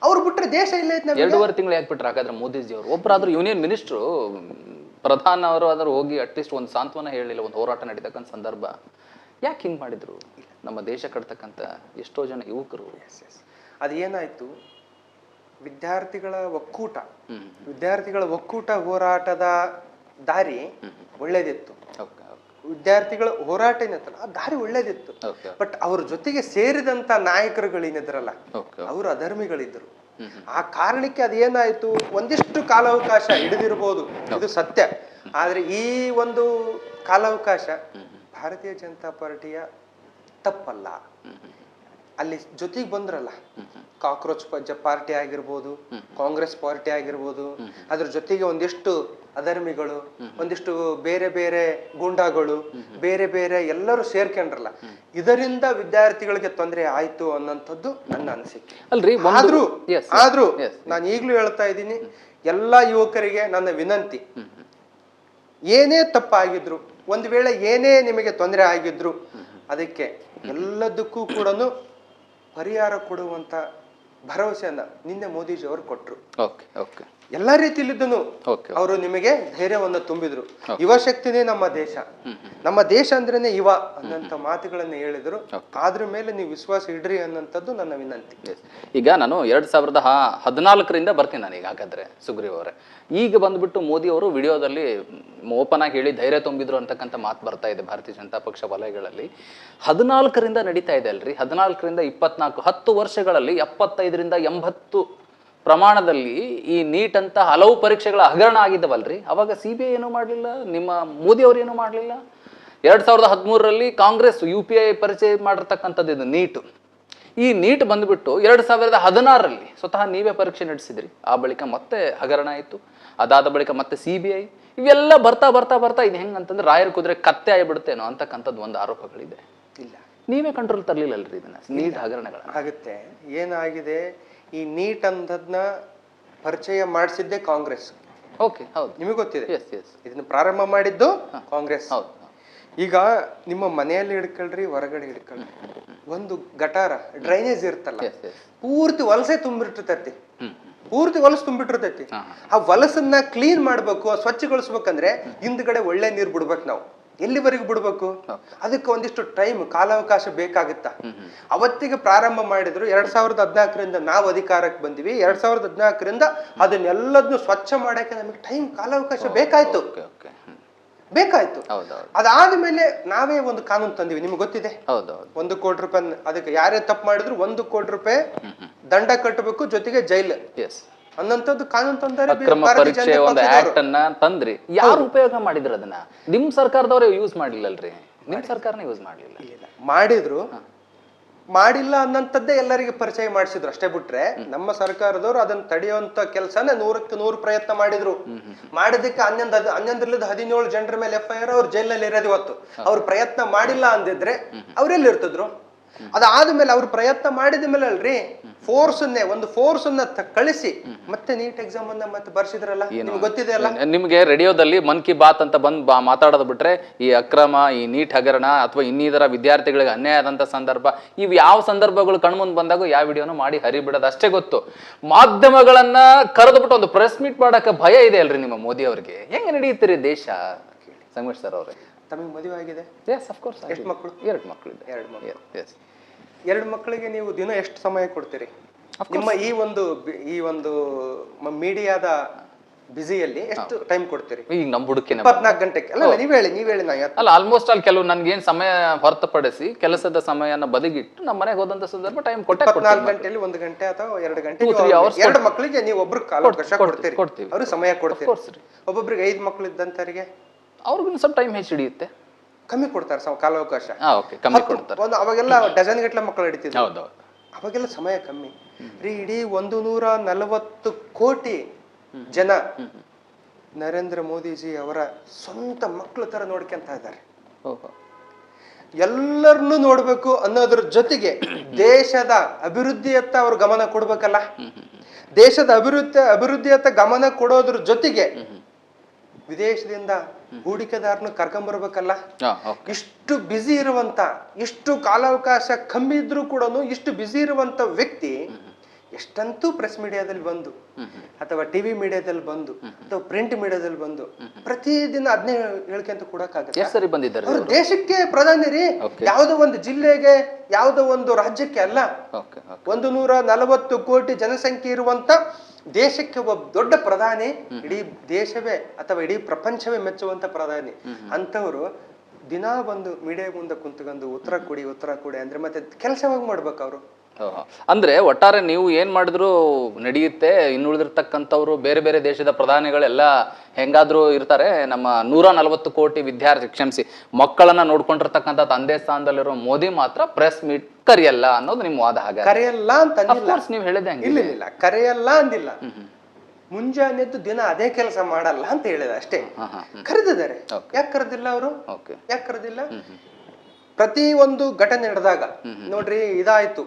ಅವ್ರು ಬಿಟ್ರೆ ದೇಶ ಇಲ್ಲ. 2.5 ತಿಂಗಳು ಯಾಕೆ ಬಿಟ್ರೆ ಹಾಗಾದ್ರೆ ಮೋದಿಜಿ ಅವರು? ಒಬ್ಬರಾದ್ರೂ ಯೂನಿಯನ್ ಮಿನಿಸ್ಟ್ರು, ಪ್ರಧಾನ ಅವರು ಆದ್ರೂ ಹೋಗಿ ಅಟ್ಲೀಸ್ಟ್ ಒಂದು ಸಾಂತ್ವನ ಹೇಳಿಲ್ಲ, ಒಂದು ಹೋರಾಟ ನಡೀತಕ್ಕಂಥ ಸಂದರ್ಭ. ಯಾಕೆ ಹಿಂಗ್ ಮಾಡಿದ್ರು? ನಮ್ಮ ದೇಶ ಕಟ್ತಕ್ಕಂಥ ಎಷ್ಟೋ ಜನ ಯುವಕರು. ಅದೇನಾಯ್ತು, ವಿದ್ಯಾರ್ಥಿಗಳ ಒಕ್ಕೂಟ ಹೋರಾಟದ ದಾರಿ ಒಳ್ಳೇದಿತ್ತು. ವಿದ್ಯಾರ್ಥಿಗಳ ಹೋರಾಟ ಏನತ್ತಲ್ಲ ಆ ದಾರಿ ಒಳ್ಳೇದಿತ್ತು. ಬಟ್ ಅವ್ರ ಜೊತೆಗೆ ಸೇರಿದಂತ ನಾಯಕರುಗಳೇನಿದ್ರಲ್ಲ ಅವರು ಅಧರ್ಮಿಗಳಿದ್ರು. ಆ ಕಾರಣಕ್ಕೆ ಅದೇನಾಯ್ತು, ಒಂದಿಷ್ಟು ಕಾಲಾವಕಾಶ ಹಿಡಿದಿರ್ಬೋದು, ಇದು ಸತ್ಯ. ಆದ್ರೆ ಈ ಒಂದು ಕಾಲಾವಕಾಶ ಭಾರತೀಯ ಜನತಾ ಪಾರ್ಟಿಯ ತಪ್ಪಲ್ಲ. ಅಲ್ಲಿ ಜೊತೆಗೆ ಬಂದ್ರಲ್ಲ, ಕಾಕ್ರೋಚ್ ಪಾರ್ಟಿ ಆಗಿರ್ಬೋದು, ಕಾಂಗ್ರೆಸ್ ಪಾರ್ಟಿ ಆಗಿರ್ಬೋದು, ಅದ್ರ ಜೊತೆಗೆ ಒಂದಿಷ್ಟು ಅಧರ್ಮಿಗಳು, ಒಂದಿಷ್ಟು ಬೇರೆ ಬೇರೆ ಗೂಂಡಾಗಳು, ಬೇರೆ ಬೇರೆ ಎಲ್ಲರೂ ಸೇರ್ಕೊಂಡ್ರಲ್ಲ, ಇದರಿಂದ ವಿದ್ಯಾರ್ಥಿಗಳಿಗೆ ತೊಂದರೆ ಆಯ್ತು ಅನ್ನೋಂಥದ್ದು ನನ್ನ ಅನಿಸಿಕೆ. ಆದ್ರೂ ನಾನು ಈಗ್ಲೂ ಹೇಳ್ತಾ ಇದ್ದೀನಿ, ಎಲ್ಲಾ ಯುವಕರಿಗೆ ನನ್ನ ವಿನಂತಿ, ಏನೇ ತಪ್ಪಾಗಿದ್ರು, ಒಂದು ವೇಳೆ ಏನೇ ನಿಮಗೆ ತೊಂದರೆ ಆಗಿದ್ರು, ಅದಕ್ಕೆ ಎಲ್ಲದಕ್ಕೂ ಕೂಡ ಪರಿಹಾರ ಕೊಡುವಂತ ಭರವಸೆಯನ್ನ ನಿನ್ನೆ ಮೋದಿಜಿ ಅವರು ಕೊಟ್ರು. ಎಲ್ಲಾ ರೀತಿಯಲ್ಲಿದ್ದನು ಅವರು ನಿಮಗೆ ಧೈರ್ಯವನ್ನು ತುಂಬಿದ್ರು. ಯುವ ಶಕ್ತಿನೇ ನಮ್ಮ ದೇಶ ಅಂದ್ರೇನೆ ಯುವ ಅನ್ನಂತ ಮಾತುಗಳನ್ನ ಹೇಳಿದ್ರು. ಅದ್ರ ಮೇಲೆ ನೀವು ವಿಶ್ವಾಸ ಇಡ್ರಿ ಅನ್ನಂಥದ್ದು ನನ್ನ ವಿನಂತಿ. ಈಗ ನಾನು 2014ರಿಂದ ಬರ್ತೀನಿ ನಾನು ಈಗ. ಹಾಗಾದ್ರೆ ಸುಗ್ರೀವ್ ಅವರೇ, ಈಗ ಬಂದ್ಬಿಟ್ಟು ಮೋದಿ ಅವರು ವಿಡಿಯೋದಲ್ಲಿ ಓಪನ್ ಆಗಿ ಹೇಳಿ ಧೈರ್ಯ ತುಂಬಿದ್ರು ಅಂತಕ್ಕಂಥ ಮಾತು ಬರ್ತಾ ಇದೆ ಭಾರತೀಯ ಜನತಾ ಪಕ್ಷ ವಲಯಗಳಲ್ಲಿ. 14ರಿಂದ ನಡೀತಾ ಇದೆ ಅಲ್ರಿ, 14ರಿಂದ 24, 10 ವರ್ಷಗಳಲ್ಲಿ 75ರಿಂದ 80 ಪ್ರಮಾಣದಲ್ಲಿ ಈ ನೀಟ್ ಅಂತ ಹಲವು ಪರೀಕ್ಷೆಗಳ ಹಗರಣ ಆಗಿದ್ದವಲ್ರಿ. ಅವಾಗ CBI ಏನೂ ಮಾಡಲಿಲ್ಲ, ನಿಮ್ಮ ಮೋದಿ ಅವರು ಏನೂ ಮಾಡಲಿಲ್ಲ. 2013ರಲ್ಲಿ ಕಾಂಗ್ರೆಸ್ UPI ಪರಿಚಯ ಮಾಡಿರ್ತಕ್ಕಂಥದ್ದು ಇದು ನೀಟು. ಈ ನೀಟ್ ಬಂದ್ಬಿಟ್ಟು 2016ರಲ್ಲಿ ಸ್ವತಃ ನೀವೇ ಪರೀಕ್ಷೆ ನಡೆಸಿದ್ರಿ. ಆ ಬಳಿಕ ಮತ್ತೆ ಹಗರಣ ಆಯಿತು, ಅದಾದ ಬಳಿಕ ಮತ್ತೆ CBI. ಇವೆಲ್ಲ ಬರ್ತಾ ಬರ್ತಾ ಬರ್ತಾ ಇದು ಹೆಂಗಂತಂದ್ರೆ ರಾಯರ ಕುದುರೆ ಕತ್ತೆ ಆಗಿಬಿಡುತ್ತೇನೋ ಅಂತಕ್ಕಂಥದ್ದು ಒಂದು ಆರೋಪಗಳಿದೆ. ಇಲ್ಲ, ನೀವೇ ಕಂಟ್ರೋಲ್ ತರಲಿಲ್ಲಲ್ರಿ ಇದನ್ನ, ನೀಟ್ ಹಗರಣಗಳ ಆಗುತ್ತೆ. ಏನಾಗಿದೆ, ಈ ನೀಟ್ ಅನ್ನೋದನ್ನ ಪರಿಚಯ ಮಾಡಿಸಿದ್ದೆ ಕಾಂಗ್ರೆಸ್. ಓಕೆ, ಹೌದು, ನಿಮಗೆ ಗೊತ್ತಿದೆ. ಇದನ್ನ ಪ್ರಾರಂಭ ಮಾಡಿದ್ದು ಕಾಂಗ್ರೆಸ್. ಈಗ ನಿಮ್ಮ ಮನೆಯಲ್ಲಿ ಹಿಡ್ಕೊಳ್ರಿ, ಹೊರಗಡೆ ಹಿಡ್ಕೊಳ್ರಿ, ಒಂದು ಗಟಾರ ಡ್ರೈನೇಜ್ ಇರ್ತಲ್ಲ, ಪೂರ್ತಿ ವಲಸೆ ತುಂಬಿಟ್ಟಿರ್ತೈತಿ, ತುಂಬಿಟ್ಟಿರ್ತೈತಿ. ಆ ವಲಸನ್ನ ಕ್ಲೀನ್ ಮಾಡ್ಬೇಕು, ಸ್ವಚ್ಛಗೊಳಿಸ್ಬೇಕಂದ್ರೆ ಹಿಂದ್ಗಡೆ ಒಳ್ಳೆ ನೀರ್ ಬಿಡ್ಬೇಕು. ನಾವು ಎಲ್ಲಿವರೆಗೂ ಬಿಡ್ಬೇಕು? ಅದಕ್ಕೆ ಒಂದಿಷ್ಟು ಟೈಮ್, ಕಾಲಾವಕಾಶ ಬೇಕಾಗುತ್ತಾ. ಅವತ್ತಿಗೆ ಪ್ರಾರಂಭ ಮಾಡಿದ್ರು. 2014ರಿಂದ ನಾವು ಅಧಿಕಾರಕ್ಕೆ ಬಂದಿವಿ. 2014ರಿಂದ ಅದನ್ನೆಲ್ಲದನ್ನು ಸ್ವಚ್ಛ ಮಾಡಕ್ಕೆ ನಮಗೆ ಟೈಮ್, ಕಾಲಾವಕಾಶ ಬೇಕಾಯ್ತು. ಅದಾದ್ಮೇಲೆ ನಾವೇ ಒಂದು ಕಾನೂನು ತಂದಿವಿ, ನಿಮ್ಗೆ ಗೊತ್ತಿದೆ. 1 ಕೋಟಿ ರೂಪಾಯಿ, ಅದಕ್ಕೆ ಯಾರೇ ತಪ್ಪು ಮಾಡಿದ್ರು 1 ಕೋಟಿ ರೂಪಾಯಿ ದಂಡ ಕಟ್ಟಬೇಕು, ಜೊತೆಗೆ ಜೈಲು ಅನ್ನಂಥದ್ದು ಕಾನೂನು ತಂದರೆ. ತಂದ್ರಿ, ಯಾರು ಉಪಯೋಗ ಮಾಡಿದ್ರು ಅದನ್ನ? ನಿಮ್ ಸರ್ಕಾರದವ್ರೆ ಯೂಸ್ ಮಾಡ್ಲಿಲ್ಲಲ್ರಿ, ನಿಮ್ ಸರ್ಕಾರನ ಯೂಸ್ ಮಾಡ್ಲಿಲ್ಲ. ಮಾಡಿಲ್ಲ ಅನ್ನಂಥದ್ದೇ ಎಲ್ಲರಿಗೆ ಪರಿಚಯ ಮಾಡಿಸಿದ್ರು, ಅಷ್ಟೇ ಬಿಟ್ರೆ ನಮ್ಮ ಸರ್ಕಾರದವರು ಅದನ್ನ ತಡೆಯುವಂತ ಕೆಲಸನ 100ಕ್ಕೆ 100 ಪ್ರಯತ್ನ ಮಾಡಿದ್ರು. ಮಾಡಿದಕ್ಕೆ 11ರಿಂದ 17 ಜನರ ಮೇಲೆ FIR, ಅವ್ರು ಜೈಲಲ್ಲಿ ಇರೋದು. ಇವತ್ತು ಅವ್ರು ಪ್ರಯತ್ನ ಮಾಡಿಲ್ಲ ಅಂದಿದ್ರೆ ಅವ್ರೆಲ್ಲಿ ಇರ್ತಿದ್ರು? ಅದಾದ್ಮೇಲೆ ಅವ್ರು ಪ್ರಯತ್ನ ಮಾಡಿದ ಮೇಲೆ ಅಲ್ರಿ, ಒಂದು ಫೋರ್ಸ್ ಅನ್ನ ಕಳಿಸಿ ಮತ್ತೆ ನೀಟ್ ಎಕ್ಸಾಮ್ ಅನ್ನ ಮತ್ತೆ ಬರ್ಸಿದ್ರಲ್ಲ, ನಿಮ್ಗೆ ಗೊತ್ತಿದೆ ಅಲ್ಲ. ನಿಮ್ಗೆ ರೇಡಿಯೋದಲ್ಲಿ ಮನ್ ಕಿ ಬಾತ್ ಅಂತ ಬಂದ್ ಮಾತಾಡೋದು ಬಿಟ್ರೆ, ಈ ಅಕ್ರಮ, ಈ ನೀಟ್ ಹಗರಣ ಅಥವಾ ಇನ್ನಿತರ ವಿದ್ಯಾರ್ಥಿಗಳಿಗೆ ಅನ್ಯಾಯ ಆದಂತ ಸಂದರ್ಭ, ಇವು ಯಾವ ಸಂದರ್ಭಗಳು ಕಣ್ಮುಂದ್ ಬಂದಾಗ ಯಾವ ವಿಡಿಯೋನು ಮಾಡಿ ಹರಿಬಿಡೋದು ಅಷ್ಟೇ ಗೊತ್ತು. ಮಾಧ್ಯಮಗಳನ್ನ ಕರೆದು ಬಿಟ್ಟು ಒಂದು ಪ್ರೆಸ್ ಮೀಟ್ ಮಾಡಕ್ಕೆ ಭಯ ಇದೆ ಅಲ್ರಿ ನಿಮ್ಮ ಮೋದಿ ಅವ್ರಿಗೆ. ಹೆಂಗ್ ನಡೆಯುತ್ತೀರಿ ದೇಶ? ಸಂಗಮೇಶ್ ಸರ್ ಅವರೇ, ತಮಗೆ ಮದುವೆ ಆಗಿದೆ? Yes of course. ಎಷ್ಟು ಮಕ್ಕಳು? 2 ಮಕ್ಕಳಿದೆ. 2 ಮಕ್ಕಳು. ಎಸ್. 2 ಮಕ್ಕಳಿಗೆ ನೀವು ದಿನ ಎಷ್ಟು ಸಮಯ ಕೊಡ್ತೀರಿ? ನಿಮ್ಮ ಈ ಒಂದು ಮೀಡಿಯಾದ ಬಿಸಿಯಲ್ಲಿ ಎಷ್ಟು ಟೈಮ್ ಕೊಡ್ತೀರಿ? ಈಗ ನಮ್ಮ ಹುಡುಕಿನ 24 ಗಂಟೆಗೆ ಅಲ್ಲ, ನೀವ್ ಹೇಳಿ ನಾ ಅಲ್ಲ, ಆಲ್ಮೋಸ್ಟ್ ಅಲ್ಲಿ ಕೆಲವು ನನ್ಗೇನ್ ಸಮಯ ಹೊರತುಪಡಿಸಿ ಕೆಲಸದ ಸಮಯನ ಬದಿಗಿಟ್ಟು ನಮ್ಮ ಮನೆಗೆ ಹೋದಂತ ಸಂದರ್ಭ ಟೈಮ್ ಕೊಟ್ಟೆ 24 ಗಂಟೆಯಲ್ಲಿ 1 ಗಂಟೆ ಅಥವಾ 2 ಗಂಟೆ 2-3 hours 2 ಮಕ್ಕಳಿಗೆ ನೀವು ಒಬ್ರು ಕಾಲಾವಕಾಶ ಕೊಡ್ತೀರಿ, ಕೊಡ್ತೀವಿ. ಅವ್ರಿಗೆ ಸಮಯ ಕೊಡ್ತೀರಿ. ಒಬ್ಬೊಬ್ರಿಗೆ 5 ಮಕ್ಕಳು ಇದ್ದಂತವರಿಗೆ ಅವ್ರಿಗೂ ಸ್ವಲ್ಪ ಟೈಮ್ ಹೆಚ್ಚು ಹಿಡಿಯುತ್ತೆ, ಕಮ್ಮಿ ಕೊಡ್ತಾರೆ ಕಾಲಾವಕಾಶ. ಓಕೆ, ಕಮ್ಮಿ ಕೊಡ್ತಾರೆ. ಅವಾಗೆಲ್ಲ ಡಜನ್ ಗಟ್ಟಲೆ ಮಕ್ಕಳು ಹಿಡಿತಿದ್ರು, ಹೌದೌದು. ಅವಾಗೆಲ್ಲ ಸಮಯ ಕಮ್ಮಿ ರೀ. ಇಡೀ 140 ಕೋಟಿ ಜನ ನರೇಂದ್ರ ಮೋದಿಜಿ ಅವರ ಸ್ವಂತ ಮಕ್ಕಳ ತರ ನೋಡ್ಕೊಂತ ಇದ್ದಾರೆ. ಎಲ್ಲರನ್ನೂ ನೋಡ್ಬೇಕು ಅನ್ನೋದ್ರ ಜೊತೆಗೆ ದೇಶದ ಅಭಿವೃದ್ಧಿಯತ್ತ ಅವ್ರು ಗಮನ ಕೊಡ್ಬೇಕಲ್ಲ. ದೇಶದ ಅಭಿವೃದ್ಧಿಯತ್ತ ಗಮನ ಕೊಡೋದ್ರ ಜೊತೆಗೆ ವಿದೇಶದಿಂದ ಹೂಡಿಕೆದಾರನ ಕರ್ಕೊಂಡ್ಬರ್ಬೇಕಲ್ಲ. ಇಷ್ಟು ಬ್ಯುಸಿ ಇರುವಂತ, ಇಷ್ಟು ಕಾಲಾವಕಾಶ ಕಮ್ಮಿ ಇದ್ರೂ ಕೂಡ ಇಷ್ಟು ಬ್ಯುಸಿ ಇರುವಂತ ವ್ಯಕ್ತಿ ಎಷ್ಟಂತೂ ಪ್ರೆಸ್ ಮೀಡಿಯಾದಲ್ಲಿ ಬಂದು ಅಥವಾ ಟಿವಿ ಮೀಡಿಯಾದಲ್ಲಿ ಬಂದು ಅಥವಾ ಪ್ರಿಂಟ್ ಮೀಡಿಯಾದಲ್ಲಿ ಬಂದು ಪ್ರತಿದಿನ ಅದನ್ನೇ ಹೇಳ್ಕೊಂತ ಕೊಡಕ್ಕಾಗತ್ತೆ. ಅವ್ರು ದೇಶಕ್ಕೆ ಪ್ರಧಾನಿ ರೀ, ಯಾವುದೋ ಒಂದು ಜಿಲ್ಲೆಗೆ ಯಾವುದೋ ಒಂದು ರಾಜ್ಯಕ್ಕೆ ಅಲ್ಲ. 140 ಕೋಟಿ ಜನಸಂಖ್ಯೆ ಇರುವಂತ ದೇಶಕ್ಕೆ ಒಬ್ಬ ದೊಡ್ಡ ಪ್ರಧಾನಿ, ಇಡೀ ದೇಶವೇ ಅಥವಾ ಇಡೀ ಪ್ರಪಂಚವೇ ಮೆಚ್ಚುವಂತ ಪ್ರಧಾನಿ ಅಂತವ್ರು ದಿನಾ ಬಂದು ಮೀಡಿಯಾ ಮುಂದೆ ಕುಂತ್ಕೊಂಡು ಉತ್ತರ ಕೊಡಿ ಅಂದ್ರೆ ಮತ್ತೆ ಕೆಲಸವಾಗಿ ಮಾಡ್ಬೇಕು ಅವರು. ಅಂದ್ರೆ ಒಟ್ಟಾರೆ ನೀವು ಏನ್ ಮಾಡಿದ್ರು ನಡೆಯುತ್ತೆ. ಇನ್ನುಳಿದಿರ್ತಕ್ಕಂಥವ್ರು ಬೇರೆ ಬೇರೆ ದೇಶದ ಪ್ರಧಾನಿಗಳೆಲ್ಲ ಹೆಂಗಾದ್ರೂ ಇರ್ತಾರೆ, ನಮ್ಮ 140 ಕೋಟಿ ವಿದ್ಯಾರ್ಥಿ ಕ್ಷಮಿಸಿ ಮಕ್ಕಳನ್ನ ನೋಡ್ಕೊಂಡಿರ್ತಕ್ಕಂಥ ತಂದೆ ಸ್ಥಾನದಲ್ಲಿರೋ ಮೋದಿ ಮಾತ್ರ ಪ್ರೆಸ್ ಮೀಟ್ ಕರೆಯಲ್ಲ ಅನ್ನೋದು ನಿಮ್ ವಾದ. ಹಾಗೆ ಕರೆಯಲ್ಲ ಅಂತ ನೀವು ಹೇಳಿದೆ. ಇಲ್ಲ, ಕರೆಯಲ್ಲ ಅಂದಿಲ್ಲ. ಮುಂಜಾನೆದ್ದು ದಿನ ಅದೇ ಕೆಲಸ ಮಾಡಲ್ಲ ಅಂತ ಹೇಳಿದ ಅಷ್ಟೇ. ಕರೆದಿದ್ದಾರೆ. ಯಾಕೆ ಕರೆದಿಲ್ಲ ಅವರು? ಯಾಕೆ ಕರೆದಿಲ್ಲ? ಪ್ರತಿ ಒಂದು ಘಟನೆ ನಡೆದಾಗ ನೋಡ್ರಿ, ಇದಾಯ್ತು